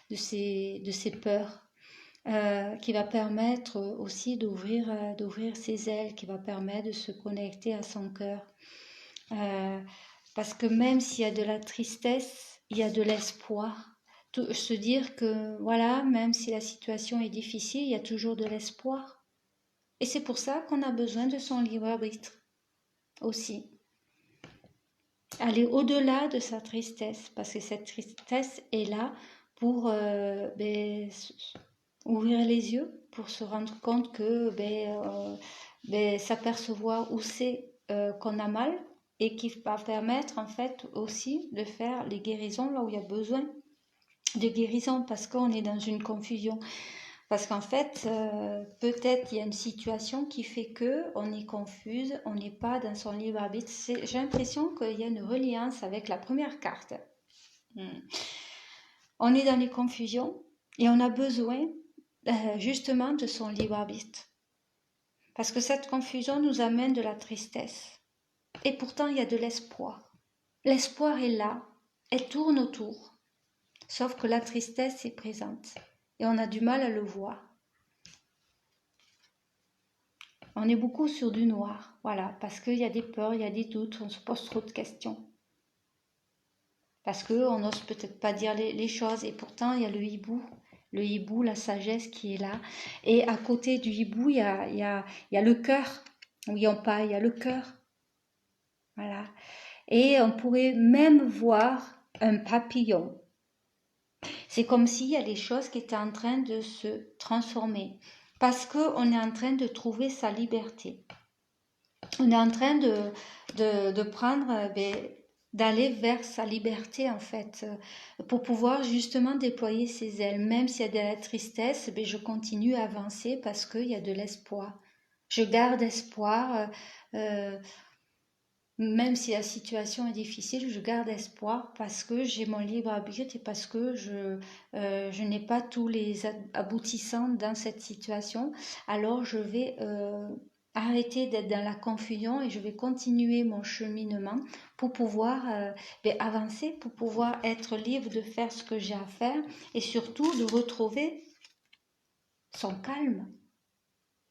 de ses peurs. Qui va permettre aussi d'ouvrir ses ailes, qui va permettre de se connecter à son cœur. Parce que même s'il y a de la tristesse, il y a de l'espoir. Se dire que voilà, même si la situation est difficile, il y a toujours de l'espoir. Et c'est pour ça qu'on a besoin de son libre arbitre aussi. Aller au-delà de sa tristesse, parce que cette tristesse est là pour ouvrir les yeux, pour se rendre compte que s'apercevoir où c'est qu'on a mal, et qui va permettre en fait aussi de faire les guérisons là où il y a besoin de guérison, parce qu'on est dans une confusion. Parce qu'en fait, peut-être il y a une situation qui fait que on est confuse, on n'est pas dans son libre arbitre. J'ai l'impression qu'il y a une reliance avec la première carte. On est dans les confusions et on a besoin justement de son libre arbitre. Parce que cette confusion nous amène de la tristesse. Et pourtant, il y a de l'espoir. L'espoir est là, elle tourne autour. Sauf que la tristesse est présente et on a du mal à le voir. On est beaucoup sur du noir, voilà, parce qu'il y a des peurs, il y a des doutes, on se pose trop de questions. Parce qu'on n'ose peut-être pas dire les choses, et pourtant il y a le hibou, la sagesse qui est là. Et à côté du hibou, il y a le cœur. Oui, il y a le cœur. Voilà. Et on pourrait même voir un papillon. C'est comme s'il y a des choses qui étaient en train de se transformer. Parce qu'on est en train de trouver sa liberté. On est en train de prendre, d'aller vers sa liberté en fait, pour pouvoir justement déployer ses ailes. Même s'il y a de la tristesse, je continue à avancer parce qu'il y a de l'espoir. Je garde espoir, même si la situation est difficile, je garde espoir parce que j'ai mon libre arbitre et parce que je n'ai pas tous les aboutissants dans cette situation. Alors je vais arrêter d'être dans la confusion et je vais continuer mon cheminement pour pouvoir avancer, pour pouvoir être libre de faire ce que j'ai à faire et surtout de retrouver son calme,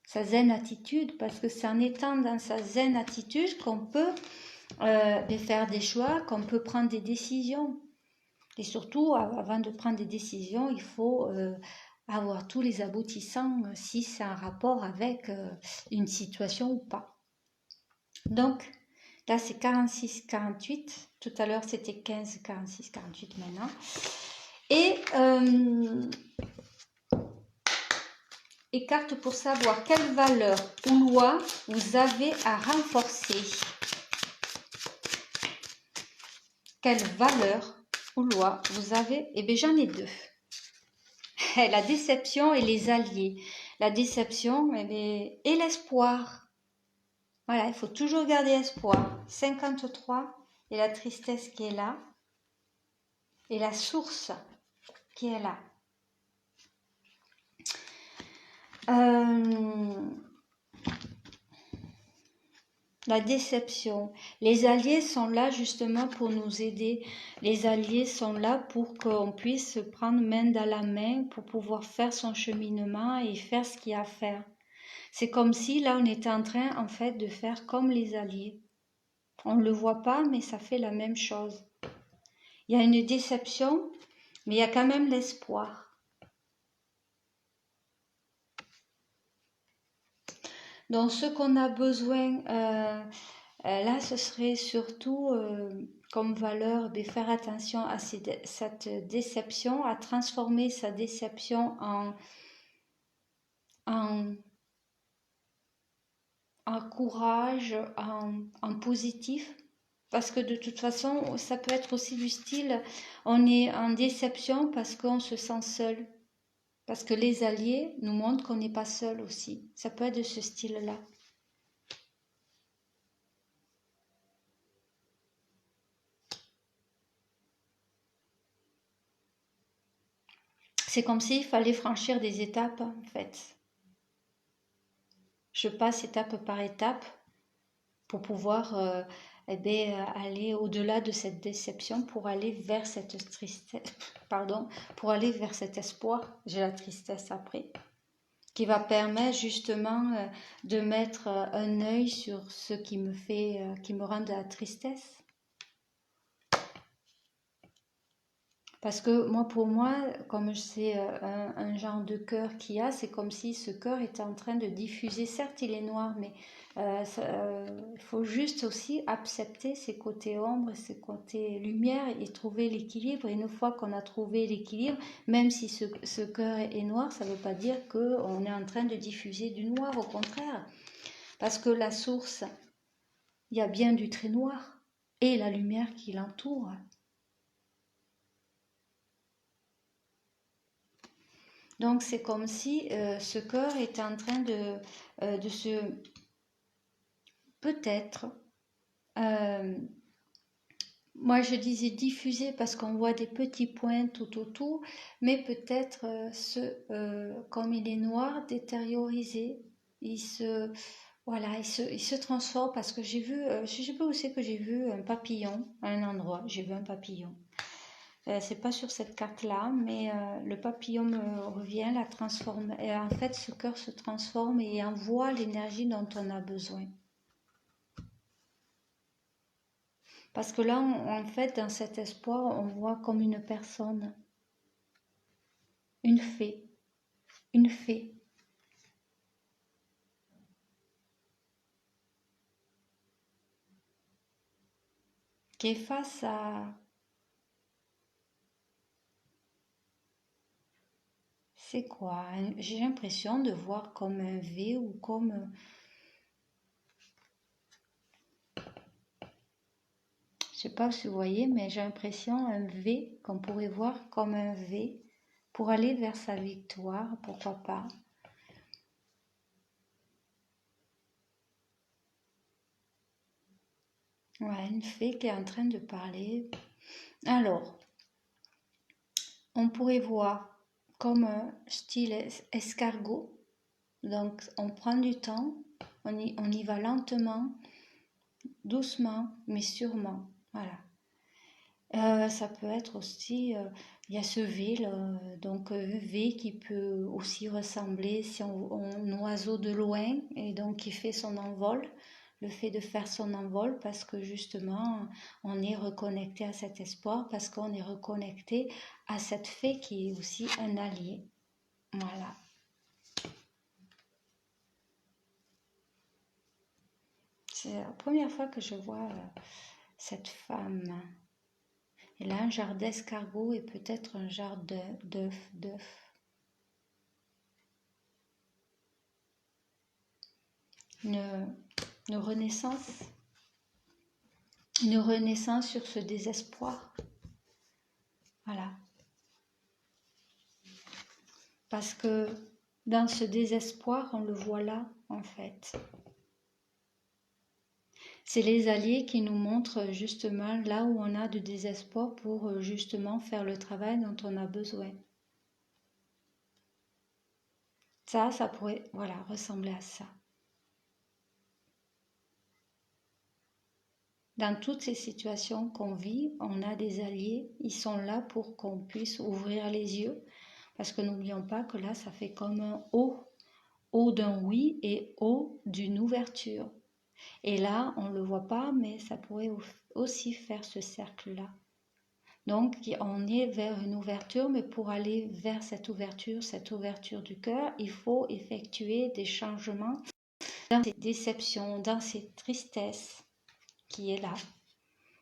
sa zen attitude, parce que c'est en étant dans sa zen attitude qu'on peut faire des choix, qu'on peut prendre des décisions. Et surtout, avant de prendre des décisions, il faut avoir tous les aboutissants, si c'est un rapport avec une situation ou pas. Donc, là, c'est 46-48. Tout à l'heure, c'était 15-46-48 maintenant. Et carte pour savoir quelle valeur ou loi vous avez à renforcer. Quelle valeur ou loi vous avez? Eh bien, j'en ai deux. La déception et les alliés. La déception et l'espoir. Voilà, il faut toujours garder espoir. 53 et la tristesse qui est là. Et la source qui est là. La déception. Les alliés sont là justement pour nous aider. Les alliés sont là pour qu'on puisse se prendre main dans la main pour pouvoir faire son cheminement et faire ce qu'il y a à faire. C'est comme si là on était en train en fait de faire comme les alliés. On ne le voit pas mais ça fait la même chose. Il y a une déception mais il y a quand même l'espoir. Donc ce qu'on a besoin là, ce serait surtout comme valeur de faire attention à cette déception, à transformer sa déception en, en courage, en positif. Parce que de toute façon, ça peut être aussi du style, on est en déception parce qu'on se sent seul. Parce que les alliés nous montrent qu'on n'est pas seul aussi. Ça peut être de ce style-là. C'est comme s'il fallait franchir des étapes, en fait. Je passe étape par étape pour pouvoir aller au-delà de cette déception, pour aller vers cette tristesse, pardon, pour aller vers cet espoir. J'ai la tristesse après, qui va permettre justement de mettre un œil sur ce qui me fait, qui me rend de la tristesse. Parce que moi, pour moi, comme c'est un genre de cœur qu'il y a, c'est comme si ce cœur était en train de diffuser. Certes, il est noir, mais il faut juste aussi accepter ses côtés ombres, ses côtés lumière et trouver l'équilibre. Et une fois qu'on a trouvé l'équilibre, même si ce cœur est noir, ça ne veut pas dire qu'on est en train de diffuser du noir, au contraire. Parce que la source, il y a bien du très noir et la lumière qui l'entoure. Donc c'est comme si ce cœur était en train de se... Peut-être, euh, moi je disais diffuser parce qu'on voit des petits points tout autour, mais peut-être comme il est noir, détérioriser. Il se, voilà, il se transforme parce que j'ai vu, je sais pas où c'est que j'ai vu un papillon à un endroit, j'ai vu un papillon. C'est pas sur cette carte-là, mais le papillon me revient, la transforme. Et en fait, ce cœur se transforme et envoie l'énergie dont on a besoin. Parce que là, en fait, dans cet espoir, on voit comme une personne, une fée, une fée. Qui est face à... C'est quoi? J'ai l'impression de voir comme un V ou comme... Je sais pas si vous voyez, mais j'ai l'impression un V qu'on pourrait voir comme un V pour aller vers sa victoire, pourquoi pas. Ouais, une fée qui est en train de parler. Alors, on pourrait voir comme un style escargot. Donc, on prend du temps, on y va lentement, doucement, mais sûrement. Voilà. Ça peut être aussi, il y a ce V, là, donc V qui peut aussi ressembler si on oiseau de loin et donc qui fait son envol, le fait de faire son envol parce que justement on est reconnecté à cet espoir, parce qu'on est reconnecté à cette fée qui est aussi un allié. Voilà. C'est la première fois que je vois cette femme. Elle a un genre d'escargot et peut-être un genre d'œuf. Une, une renaissance. Une renaissance sur ce désespoir. Voilà. Parce que dans ce désespoir, on le voit là, en fait. C'est les alliés qui nous montrent justement là où on a de désespoir pour justement faire le travail dont on a besoin. Ça pourrait, voilà, ressembler à ça. Dans toutes ces situations qu'on vit, on a des alliés, ils sont là pour qu'on puisse ouvrir les yeux, parce que n'oublions pas que là, ça fait comme un haut d'un oui et haut d'une ouverture. Et là, on ne le voit pas, mais ça pourrait aussi faire ce cercle-là. Donc, on est vers une ouverture, mais pour aller vers cette ouverture du cœur, il faut effectuer des changements dans ces déceptions, dans ces tristesses qui est là.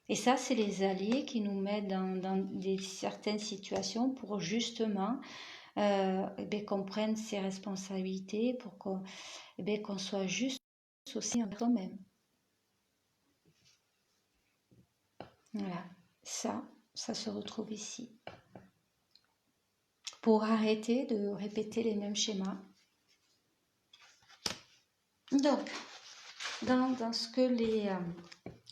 Et ça, c'est les alliés qui nous mettent dans certaines situations pour justement qu'on prenne ses responsabilités, pour qu'on soit juste aussi envers soi-même. Voilà, ça se retrouve ici. Pour arrêter de répéter les mêmes schémas. Donc, dans ce que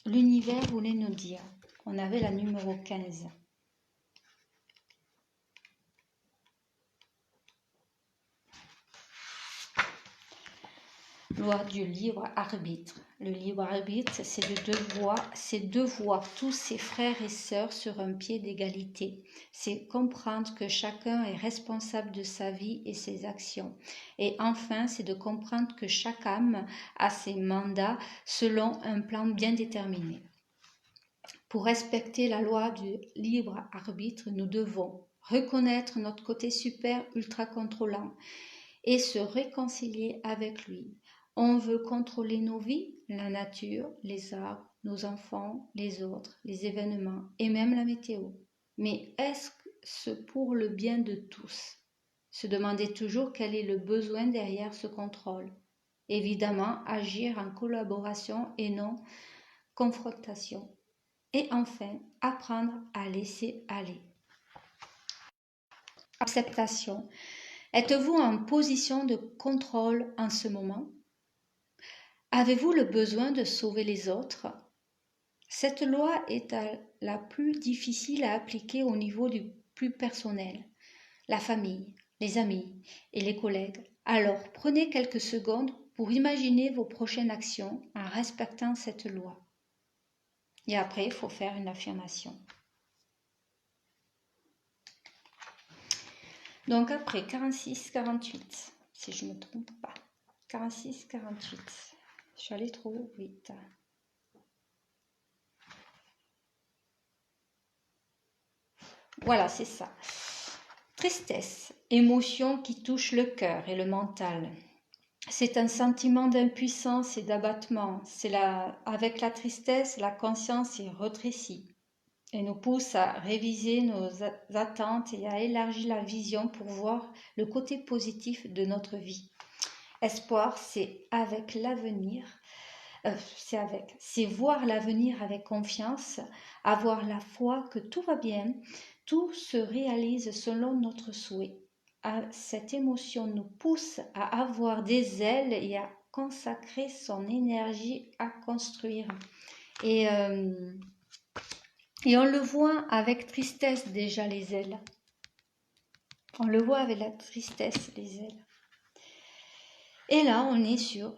l'univers voulait nous dire, on avait la numéro 15. Loi du libre arbitre. Le libre arbitre, c'est de voir tous ses frères et sœurs sur un pied d'égalité. C'est comprendre que chacun est responsable de sa vie et ses actions. Et enfin, c'est de comprendre que chaque âme a ses mandats selon un plan bien déterminé. Pour respecter la loi du libre arbitre, nous devons reconnaître notre côté super ultra contrôlant et se réconcilier avec lui. On veut contrôler nos vies, la nature, les arbres, nos enfants, les autres, les événements et même la météo. Mais est-ce pour le bien de tous? Se demander toujours quel est le besoin derrière ce contrôle. Évidemment, agir en collaboration et non confrontation. Et enfin, apprendre à laisser aller. Acceptation. Êtes-vous en position de contrôle en ce moment? Avez-vous le besoin de sauver les autres? Cette loi est la plus difficile à appliquer au niveau du plus personnel, la famille, les amis et les collègues. Alors prenez quelques secondes pour imaginer vos prochaines actions en respectant cette loi. Et après, il faut faire une affirmation. Donc après 46-48, si je ne me trompe pas, 46-48. Je suis allée trop vite. Voilà, c'est ça. Tristesse, émotion qui touche le cœur et le mental. C'est un sentiment d'impuissance et d'abattement. Avec la tristesse, la conscience est rétrécie et nous pousse à réviser nos attentes et à élargir la vision pour voir le côté positif de notre vie. Espoir, c'est avec l'avenir. C'est voir l'avenir avec confiance, avoir la foi que tout va bien, tout se réalise selon notre souhait. Cette émotion nous pousse à avoir des ailes et à consacrer son énergie à construire. Et on le voit avec tristesse déjà les ailes. On le voit avec la tristesse les ailes. Et là on est sur...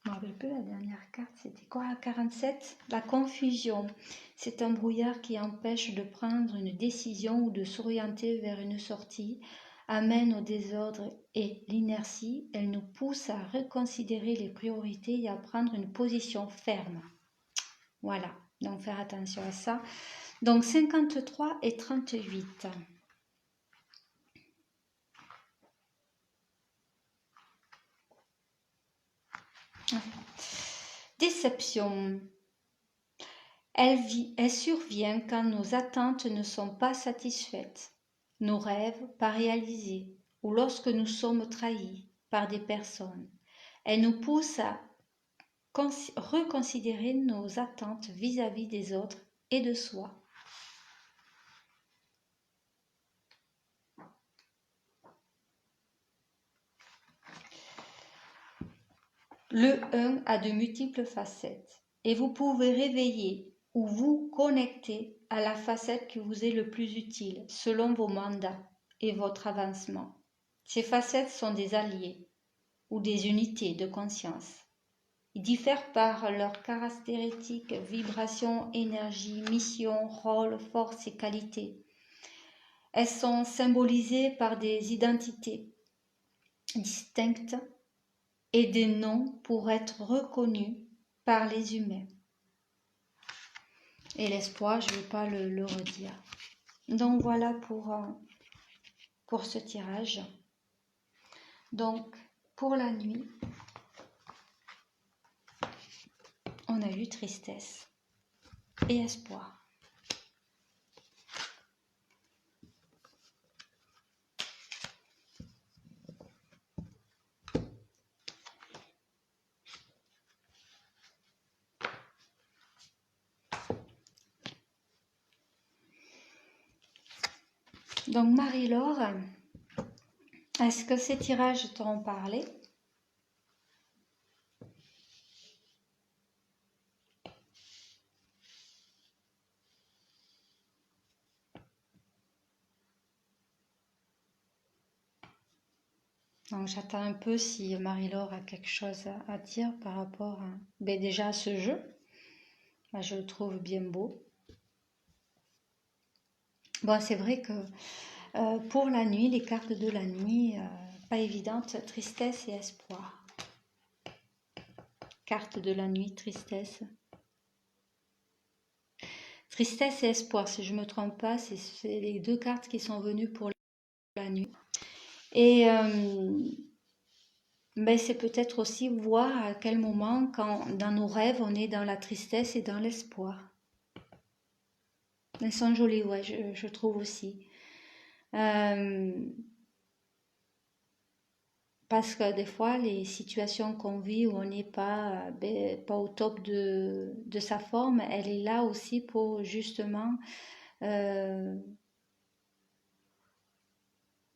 Je ne me rappelle plus la dernière carte, c'était quoi? 47. La confusion. C'est un brouillard qui empêche de prendre une décision ou de s'orienter vers une sortie, amène au désordre et l'inertie. Elle nous pousse à reconsidérer les priorités et à prendre une position ferme. Voilà, donc faire attention à ça. Donc 53 et 38. Déception. Elle survient quand nos attentes ne sont pas satisfaites, nos rêves pas réalisés, ou lorsque nous sommes trahis par des personnes. Elle nous pousse à reconsidérer nos attentes vis-à-vis des autres et de soi. Le 1 a de multiples facettes et vous pouvez réveiller ou vous connecter à la facette qui vous est le plus utile selon vos mandats et votre avancement. Ces facettes sont des alliés ou des unités de conscience. Ils diffèrent par leurs caractéristiques, vibrations, énergie, mission, rôle, force et qualité. Elles sont symbolisées par des identités distinctes et des noms pour être reconnus par les humains. Et l'espoir, je ne vais pas le redire. Donc voilà pour ce tirage. Donc pour la nuit, on a eu tristesse et espoir. Donc Marie-Laure, est-ce que ces tirages t'ont parlé? Donc j'attends un peu si Marie-Laure a quelque chose à dire par rapport déjà à ce jeu. Je le trouve bien beau. Bon, c'est vrai que pour la nuit, les cartes de la nuit, pas évidentes, tristesse et espoir. Carte de la nuit, tristesse. Tristesse et espoir, si je ne me trompe pas, c'est les deux cartes qui sont venues pour la nuit. Et c'est peut-être aussi voir à quel moment, quand dans nos rêves, on est dans la tristesse et dans l'espoir. Elles sont jolies, ouais, je trouve aussi. Parce que des fois, les situations qu'on vit où on n'est pas au top de sa forme, elle est là aussi pour justement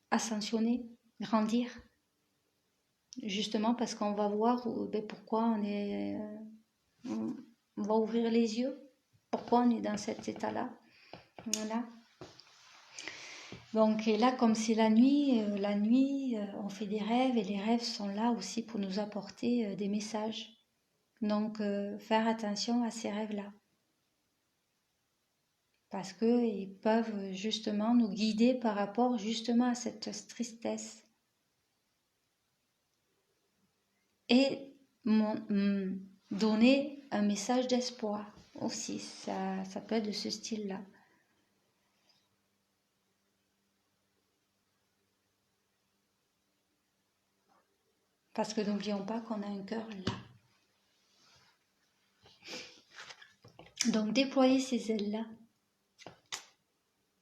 ascensionner, grandir. Justement parce qu'on va voir pourquoi on va ouvrir les yeux, pourquoi on est dans cet état-là. Voilà. Donc, et là, comme c'est la nuit, on fait des rêves et les rêves sont là aussi pour nous apporter des messages. Donc, faire attention à ces rêves-là. Parce qu'ils peuvent justement nous guider par rapport justement à cette tristesse. Et donner un message d'espoir aussi. Ça peut être de ce style-là. Parce que n'oublions pas qu'on a un cœur là. Donc, déployer ces ailes-là.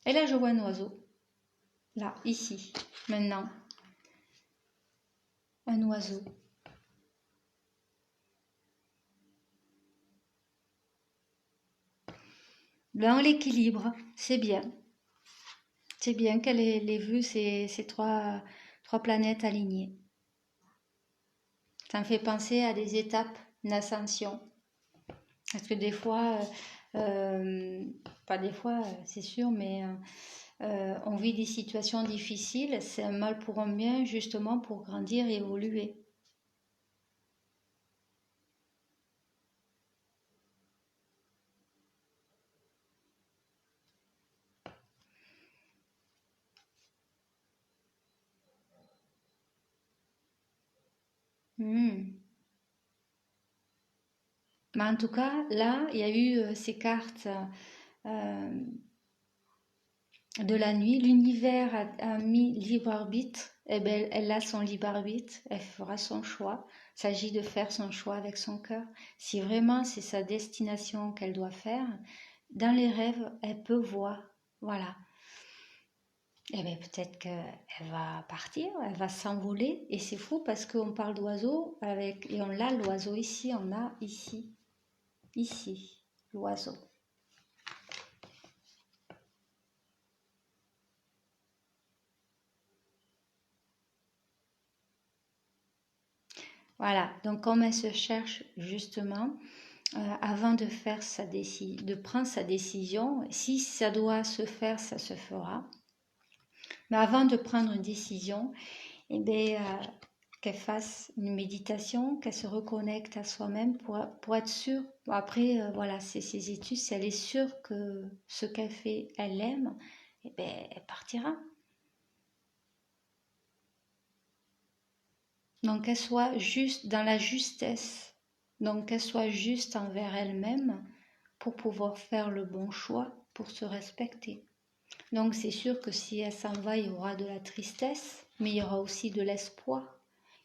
Et là, je vois un oiseau. Là, ici, maintenant. Un oiseau. Dans l'équilibre, c'est bien. C'est bien qu'elle ait vu ces trois planètes alignées. Ça me fait penser à des étapes d'ascension. Parce que des fois, pas des fois, c'est sûr, mais on vit des situations difficiles. C'est un mal pour un bien, justement pour grandir et évoluer. Mais en tout cas, là, il y a eu ces cartes de la nuit. L'univers a mis libre arbitre. Eh bien, elle a son libre arbitre. Elle fera son choix. Il s'agit de faire son choix avec son cœur. Si vraiment c'est sa destination qu'elle doit faire, dans les rêves, elle peut voir. Voilà. Eh bien, peut-être qu'elle va partir, elle va s'envoler. Et c'est fou parce qu'on parle d'oiseau et on a l'oiseau ici, on a ici, l'oiseau. Voilà, donc comme elle se cherche justement, avant de faire de prendre sa décision, si ça doit se faire, ça se fera. Mais avant de prendre une décision, eh bien, qu'elle fasse une méditation, qu'elle se reconnecte à soi-même pour être sûre. Après, voilà, c'est ses études, si elle est sûre que ce qu'elle fait, elle l'aime, eh ben, elle partira. Donc qu'elle soit juste dans la justesse, donc qu'elle soit juste envers elle-même pour pouvoir faire le bon choix, pour se respecter. Donc c'est sûr que si elle s'en va, il y aura de la tristesse, mais il y aura aussi de l'espoir.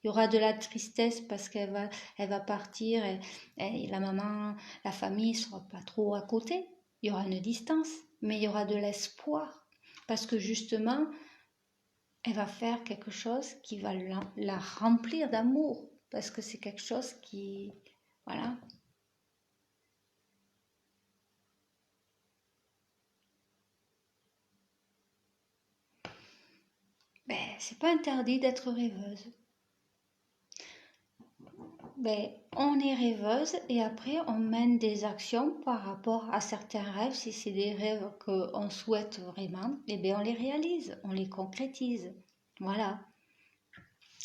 Il y aura de la tristesse parce elle va partir et la maman, la famille ne sera pas trop à côté. Il y aura une distance, mais il y aura de l'espoir parce que justement, elle va faire quelque chose qui va la remplir d'amour parce que c'est quelque chose qui, voilà. Ben, c'est pas interdit d'être rêveuse. Ben, on est rêveuse et après on mène des actions par rapport à certains rêves. Si c'est des rêves qu'on souhaite vraiment, eh bien on les réalise, on les concrétise. Voilà.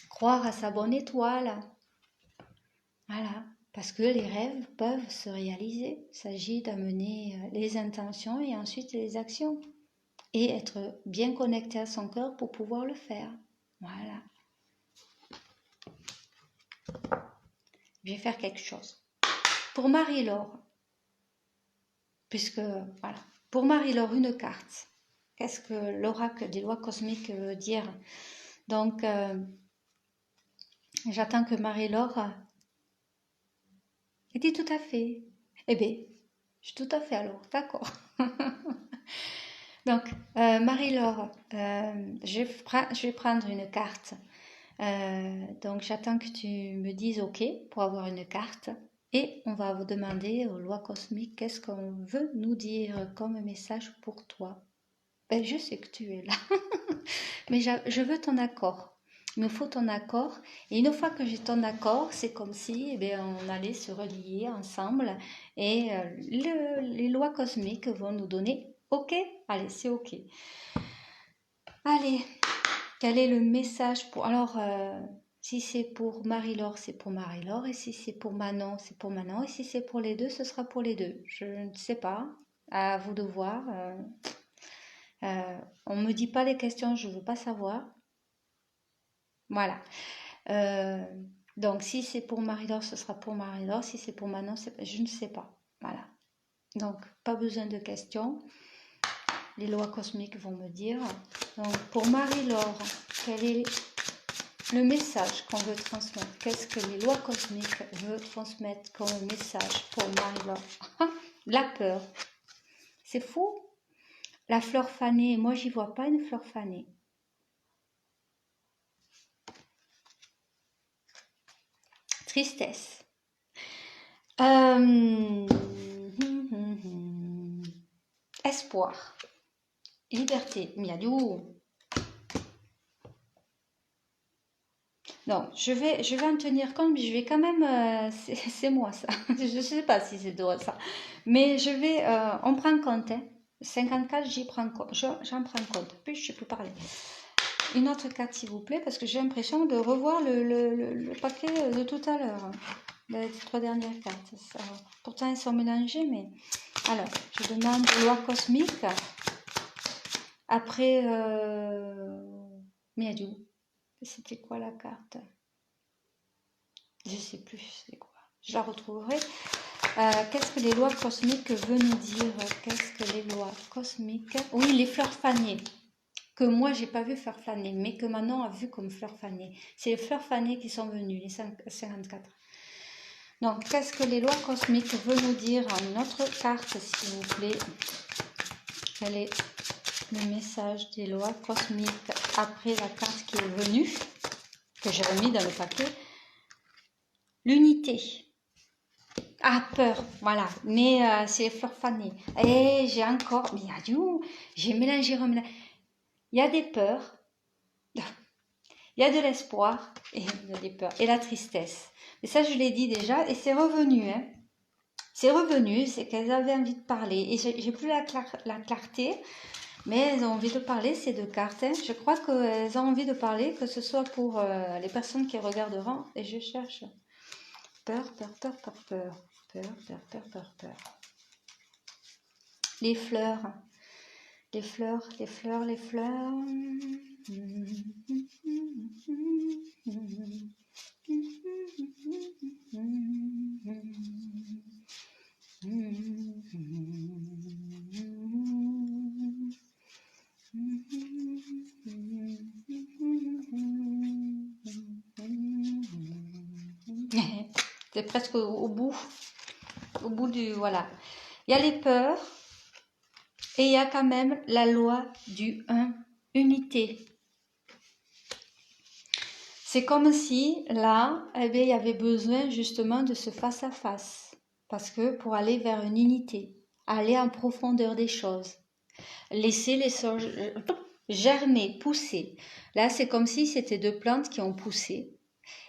Croire à sa bonne étoile. Voilà. Parce que les rêves peuvent se réaliser. Il s'agit d'amener les intentions et ensuite les actions. Et être bien connecté à son cœur pour pouvoir le faire. Voilà. Je vais faire quelque chose. Pour Marie-Laure, puisque, voilà, pour Marie-Laure, une carte. Qu'est-ce que l'oracle des lois cosmiques veut dire? Donc, j'attends que Marie-Laure ait dit tout à fait. Eh bien, je suis tout à fait alors, d'accord. Donc, Marie-Laure, je vais prendre une carte. Donc, j'attends que tu me dises OK pour avoir une carte. Et on va vous demander aux lois cosmiques qu'est-ce qu'on veut nous dire comme message pour toi. Ben, je sais que tu es là, mais je veux ton accord. Il me faut ton accord. Et une fois que j'ai ton accord, c'est comme si eh bien, on allait se relier ensemble et les lois cosmiques vont nous donner OK. Allez, c'est OK. Allez, quel est le message pour... Alors, si c'est pour Marie-Laure, c'est pour Marie-Laure. Et si c'est pour Manon, c'est pour Manon. Et si c'est pour les deux, ce sera pour les deux. Je ne sais pas. À vous de voir. On me dit pas les questions, je veux pas savoir. Voilà. Euh, donc, si c'est pour Marie-Laure, ce sera pour Marie-Laure. Si c'est pour Manon, je ne sais pas. Voilà. Donc, pas besoin de questions. Les lois cosmiques vont me dire. Donc, pour Marie-Laure, quel est le message qu'on veut transmettre? Qu'est-ce que les lois cosmiques veulent transmettre comme message pour Marie-Laure? La peur. C'est fou. La fleur fanée, moi, j'y vois pas une fleur fanée. Tristesse. Espoir. Liberté. Miaou. Non, je vais en tenir compte, mais je vais quand même... c'est moi, ça. Je ne sais pas si c'est drôle, ça. Mais je vais... on prend compte, hein. 54, j'en prends compte. Puis, je peux parler. Une autre carte, s'il vous plaît, parce que j'ai l'impression de revoir le paquet de tout à l'heure. Les 3 dernières cartes. Ça, pourtant, elles sont mélangées, mais... Alors, je demande aux lois cosmiques. Après, Miadou. C'était quoi la carte? Je sais plus, c'est quoi. Je la retrouverai. Qu'est-ce que les lois cosmiques veulent nous dire? Qu'est-ce que les lois cosmiques... Oui, les fleurs fanées. Que moi, j'ai pas vu fleurs fanées, mais que Manon a vu comme fleurs fanées. C'est les fleurs fanées qui sont venues, les 54. Donc, qu'est-ce que les lois cosmiques veulent nous dire en une autre carte, s'il vous plaît? Quel est le message des lois cosmiques après la carte qui est venue, que j'ai remis dans le paquet? L'unité. Ah, peur, voilà. Mais c'est les fleurs fanées. Et j'ai encore... Mais j'ai mélangé, remélangé. Il y a des peurs. Il y a de l'espoir et il y a des peurs. Et la tristesse. Et ça, je l'ai dit déjà. Et c'est revenu. Hein. C'est revenu. C'est qu'elles avaient envie de parler. Et j'ai plus la clarté. Mais elles ont envie de parler, ces deux cartes. Hein. Je crois qu'elles ont envie de parler, que ce soit pour les personnes qui regarderont. Et je cherche peur, peur, peur, peur, peur, peur, peur, peur, peur, peur. Les fleurs, les fleurs, les fleurs, les fleurs. C'est presque au bout du... Voilà. Il y a les peurs et il y a quand même la loi du 1, unité. C'est comme si là, eh bien, il y avait besoin justement de ce face-à-face. Parce que pour aller vers une unité, aller en profondeur des choses, laisser les choses germer, pousser. Là, c'est comme si c'était deux plantes qui ont poussé.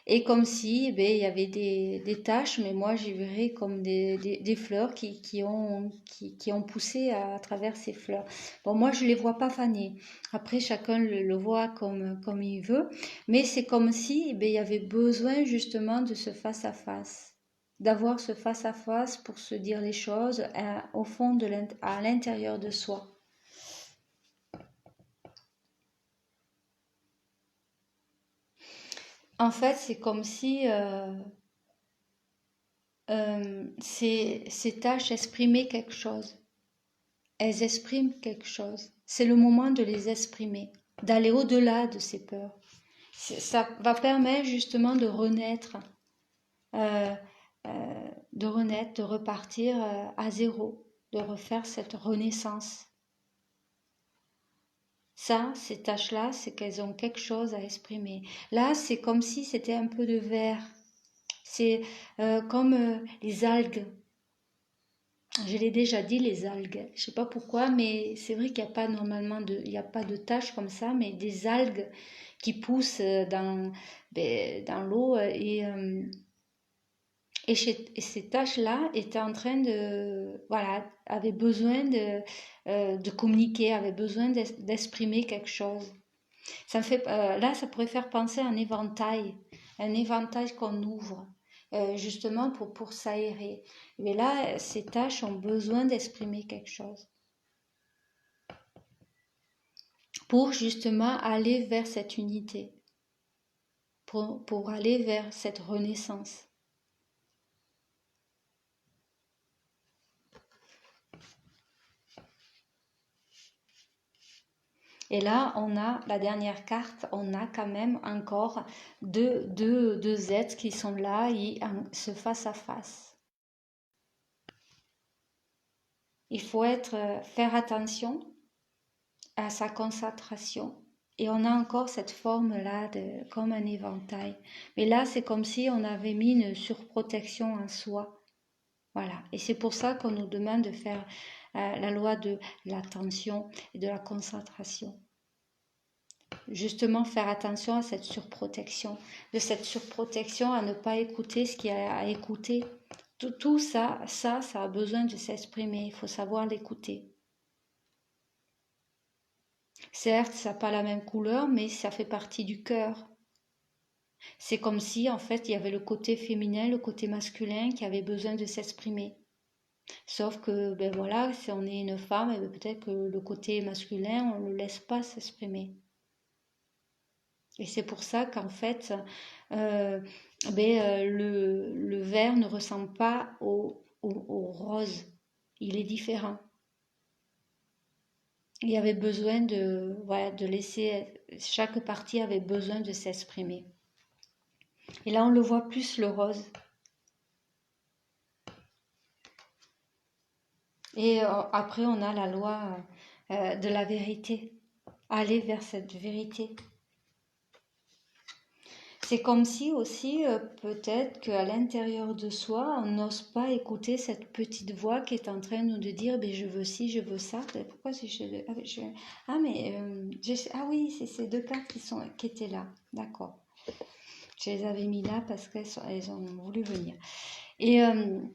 Et comme si il y avait des taches, mais moi j'y verrais comme des fleurs qui ont poussé à travers ces fleurs. Bon, moi je ne les vois pas fanées. Après, chacun le voit comme il veut. Mais c'est comme si il y avait besoin justement de ce face-à-face. D'avoir ce face-à-face pour se dire les choses au fond, à l'intérieur de soi. En fait, c'est comme si ces tâches exprimaient quelque chose. Elles expriment quelque chose. C'est le moment de les exprimer, d'aller au-delà de ces peurs. Ça va permettre justement de renaître, de repartir à zéro, de refaire cette renaissance. Ça, ces tâches-là, c'est qu'elles ont quelque chose à exprimer. Là, c'est comme si c'était un peu de verre. C'est comme les algues. Je l'ai déjà dit, les algues. Je sais pas pourquoi, mais c'est vrai qu'il n'y a pas normalement il y a pas de taches comme ça, mais des algues qui poussent dans l'eau et ces taches-là étaient en train voilà, avaient besoin de communiquer, avaient besoin d'exprimer quelque chose. Ça me fait, là, ça pourrait faire penser à un éventail qu'on ouvre, justement pour s'aérer. Mais là, ces tâches ont besoin d'exprimer quelque chose pour justement aller vers cette unité, pour aller vers cette renaissance. Et là, on a la dernière carte, on a quand même encore deux êtres qui sont là et se face à face. Il faut faire attention à sa concentration. Et on a encore cette forme-là comme un éventail. Mais là, c'est comme si on avait mis une surprotection en soi. Voilà. Et c'est pour ça qu'on nous demande de faire la loi de l'attention et de la concentration. Justement, faire attention à cette surprotection. De cette surprotection à ne pas écouter ce qu'il y a à écouter. Tout ça a besoin de s'exprimer. Il faut savoir l'écouter. Certes, ça n'a pas la même couleur, mais ça fait partie du cœur. C'est comme si, en fait, il y avait le côté féminin, le côté masculin qui avait besoin de s'exprimer. Sauf que, ben voilà, si on est une femme, ben peut-être que le côté masculin, on ne le laisse pas s'exprimer. Et c'est pour ça qu'en fait, le vert ne ressemble pas au rose. Il est différent. Il y avait besoin de laisser, chaque partie avait besoin de s'exprimer. Et là, on le voit plus, le rose. Et après, on a la loi de la vérité. Aller vers cette vérité. C'est comme si aussi, peut-être qu'à l'intérieur de soi, on n'ose pas écouter cette petite voix qui est en train de nous dire je veux ci, je veux ça. Pourquoi ah oui, c'est ces deux cartes qui étaient là. D'accord. Je les avais mis là parce qu'elles ont voulu venir. Et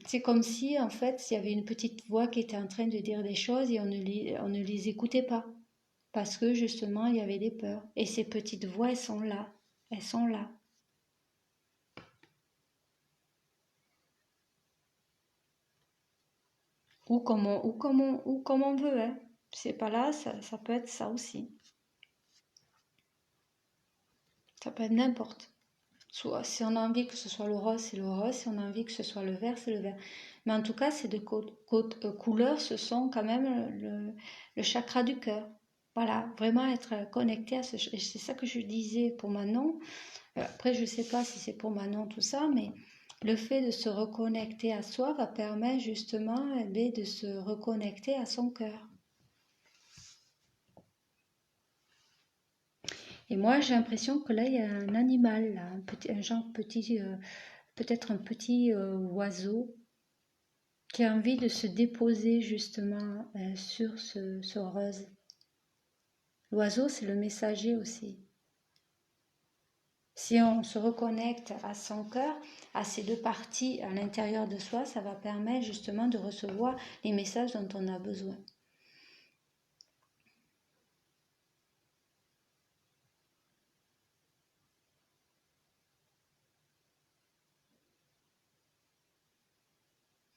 c'est comme si, en fait, il y avait une petite voix qui était en train de dire des choses et on ne les écoutait pas. parce que justement il y avait des peurs. Et ces petites voix, elles sont là, elles sont là. Ou comme on veut, hein. C'est pas là, ça peut être ça aussi. Ça peut être n'importe. Soit si on a envie que ce soit le rose, c'est le rose. Si on a envie que ce soit le vert, c'est le vert. Mais en tout cas, ces deux couleurs, ce sont quand même le chakra du cœur. Voilà, vraiment être connecté à ce... C'est ça que je disais pour Manon. Après, je ne sais pas si c'est pour Manon tout ça, mais le fait de se reconnecter à soi va permettre justement de se reconnecter à son cœur. Et moi, j'ai l'impression que là, il y a un animal, là, peut-être un petit oiseau qui a envie de se déposer justement sur ce rose. L'oiseau, c'est le messager aussi. Si on se reconnecte à son cœur, à ces deux parties à l'intérieur de soi, ça va permettre justement de recevoir les messages dont on a besoin.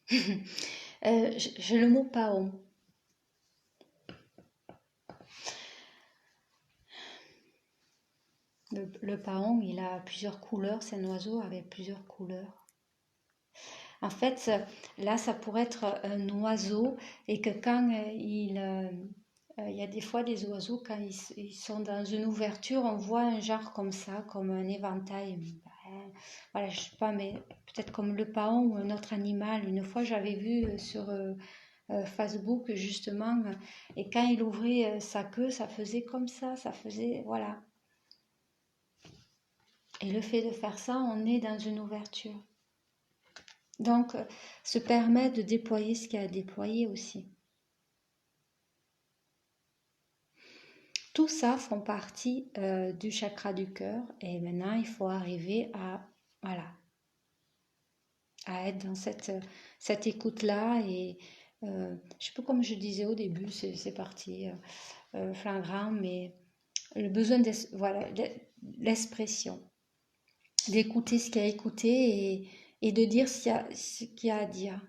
J'ai le mot paon. Le paon, il a plusieurs couleurs, c'est un oiseau avec plusieurs couleurs. En fait, là, ça pourrait être un oiseau et que quand il y a des fois des oiseaux, quand ils sont dans une ouverture, on voit un genre comme ça, comme un éventail. Ben, voilà, je sais pas, mais peut-être comme le paon ou un autre animal. Une fois, j'avais vu sur Facebook, justement, et quand il ouvrait sa queue, ça faisait comme ça faisait, voilà. Et le fait de faire ça, on est dans une ouverture. Donc, se permet de déployer ce qu'il y a à déployer aussi. Tout ça font partie du chakra du cœur et maintenant il faut arriver à, voilà, à être dans cette écoute-là et je ne sais pas comme je disais au début, c'est parti flagrant, mais le besoin voilà, l'expression, d'écouter ce qu'il y a à écouter et de dire ce qu'il y a à dire.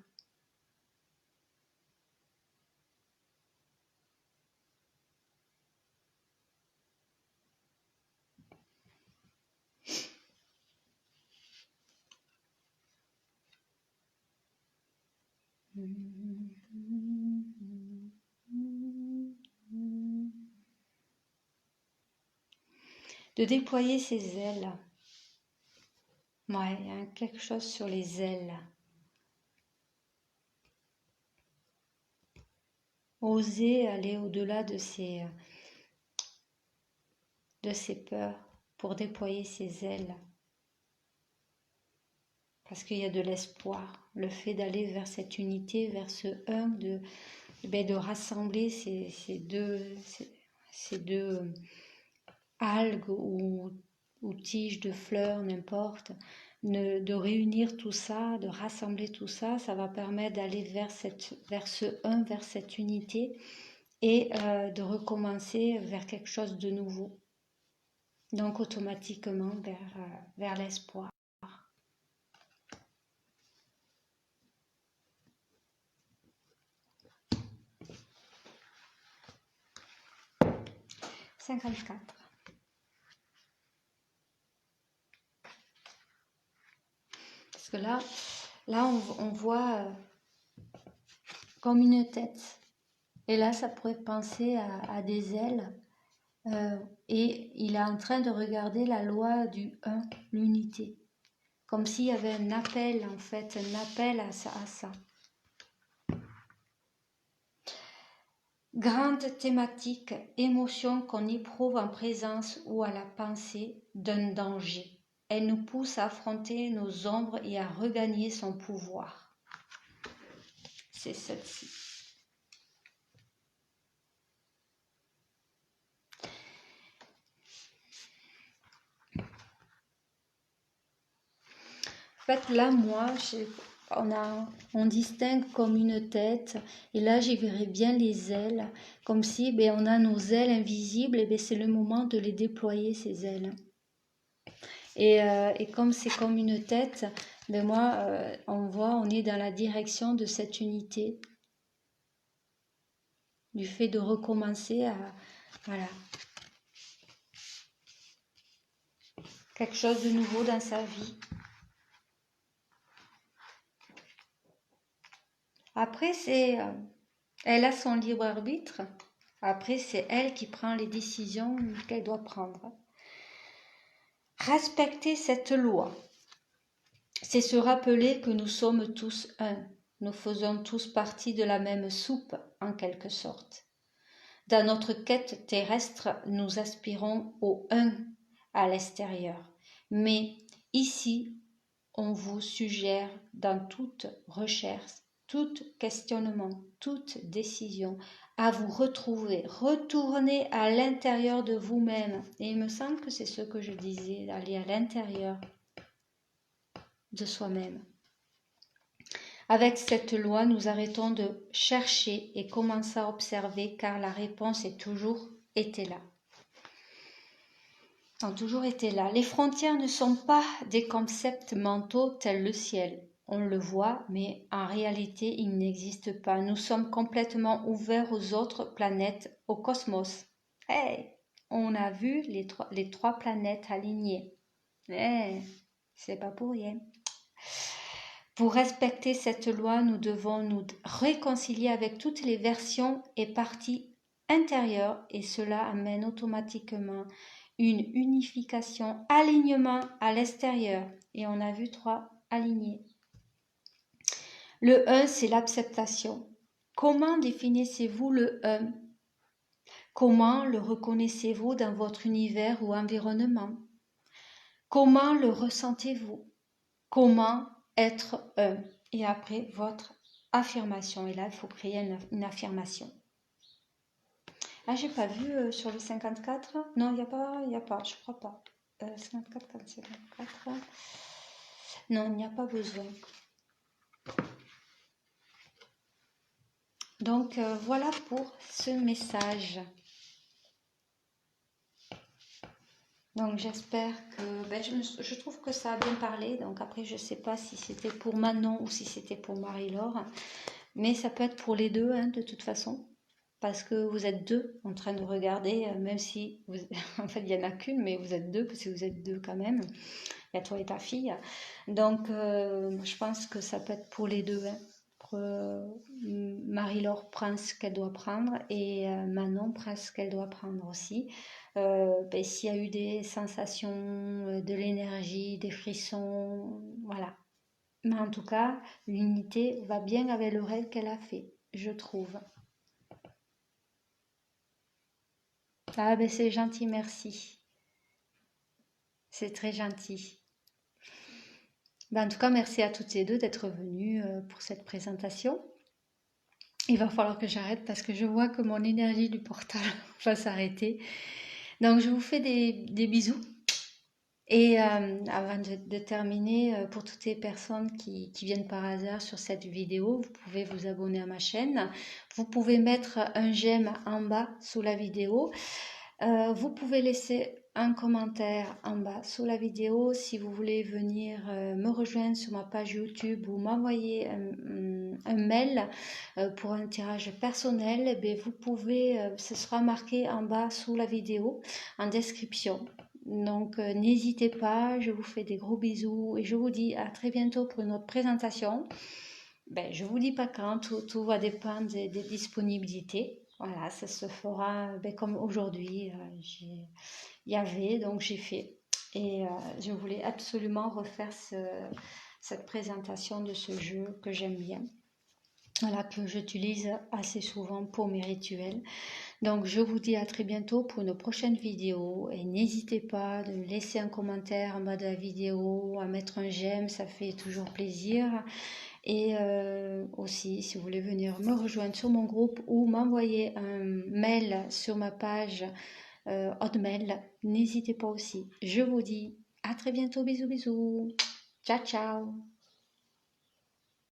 De déployer ses ailes. Ouais, il y a quelque chose sur les ailes. Oser aller au-delà de ses peurs pour déployer ses ailes. Parce qu'il y a de l'espoir. Le fait d'aller vers cette unité, vers ce un, de rassembler ces deux algues ou tiges de fleurs, n'importe, de réunir tout ça, de rassembler tout ça, ça va permettre d'aller vers ce un, vers cette unité et de recommencer vers quelque chose de nouveau. Donc automatiquement vers l'espoir. 54. Parce que là on voit comme une tête. Et là, ça pourrait penser à des ailes. Et il est en train de regarder la loi du un, l'unité. Comme s'il y avait un appel, en fait, un appel à ça. Grande thématique, émotion qu'on éprouve en présence ou à la pensée d'un danger. Elle nous pousse à affronter nos ombres et à regagner son pouvoir. C'est celle-ci. En fait, là, moi, on distingue comme une tête, et là j'y verrai bien les ailes, comme si on a nos ailes invisibles, et c'est le moment de les déployer, ces ailes. Et comme c'est comme une tête, moi, on est dans la direction de cette unité, du fait de recommencer à, voilà, quelque chose de nouveau dans sa vie. Après, elle a son libre arbitre. Après, c'est elle qui prend les décisions qu'elle doit prendre. Respecter cette loi, c'est se rappeler que nous sommes tous un. Nous faisons tous partie de la même soupe, en quelque sorte. Dans notre quête terrestre, nous aspirons au un à l'extérieur. Mais ici, on vous suggère dans toute recherche, tout questionnement, toute décision, à vous retrouver, retourner à l'intérieur de vous-même. Et il me semble que c'est ce que je disais, d'aller à l'intérieur de soi-même. Avec cette loi, nous arrêtons de chercher et commençons à observer, car la réponse est toujours été là. Ont toujours été là. Les frontières ne sont pas des concepts mentaux tels le ciel. On le voit, mais en réalité, il n'existe pas. Nous sommes complètement ouverts aux autres planètes, au cosmos. Hey, on a vu les trois planètes alignées. Hey, c'est pas pour rien. Pour respecter cette loi, nous devons nous réconcilier avec toutes les versions et parties intérieures, et cela amène automatiquement une unification, alignement à l'extérieur. Et on a vu 3 alignés. Le 1, c'est l'acceptation. Comment définissez-vous le 1? Comment le reconnaissez-vous dans votre univers ou environnement? Comment le ressentez-vous? Comment être un? Et après, votre affirmation. Et là, il faut créer une affirmation. Ah, j'ai pas vu sur le 54. Non, il n'y a pas, je crois pas. 54, 54. Non, il n'y a pas besoin. Donc, voilà pour ce message. Donc, j'espère que... je trouve que ça a bien parlé. Donc, après, je ne sais pas si c'était pour Manon ou si c'était pour Marie-Laure. Mais ça peut être pour les deux, hein, de toute façon. Parce que vous êtes deux en train de regarder, même si, en fait, il n'y en a qu'une, mais vous êtes deux, parce que vous êtes deux quand même. Il y a toi et ta fille. Donc, je pense que ça peut être pour les deux. Hein. Marie-Laure prend ce qu'elle doit prendre et Manon prend ce qu'elle doit prendre aussi. S'il y a eu des sensations, de l'énergie, des frissons, voilà. Mais en tout cas, l'unité va bien avec le rêve qu'elle a fait, je trouve. Ah c'est gentil, merci. C'est très gentil. En tout cas, merci à toutes les deux d'être venues pour cette présentation. Il va falloir que j'arrête parce que je vois que mon énergie du portal va s'arrêter. Donc, je vous fais des bisous. Et avant de terminer, pour toutes les personnes qui viennent par hasard sur cette vidéo, vous pouvez vous abonner à ma chaîne. Vous pouvez mettre un j'aime en bas sous la vidéo. Vous pouvez laisser un commentaire en bas sous la vidéo si vous voulez venir me rejoindre sur ma page YouTube ou m'envoyer un mail pour un tirage personnel. Vous pouvez, ce sera marqué en bas sous la vidéo en description. Donc n'hésitez pas, je vous fais des gros bisous et je vous dis à très bientôt pour une autre présentation. Je vous dis pas quand, tout va dépendre des disponibilités. Voilà, ça se fera comme aujourd'hui, il y avait, donc j'ai fait. Et je voulais absolument refaire cette présentation de ce jeu que j'aime bien. Voilà, que j'utilise assez souvent pour mes rituels. Donc je vous dis à très bientôt pour une prochaine vidéo et n'hésitez pas de me laisser un commentaire en bas de la vidéo, à mettre un j'aime, ça fait toujours plaisir. Et aussi si vous voulez venir me rejoindre sur mon groupe ou m'envoyer un mail sur ma page Hotmail, n'hésitez pas aussi. Je vous dis à très bientôt, bisous bisous, ciao ciao.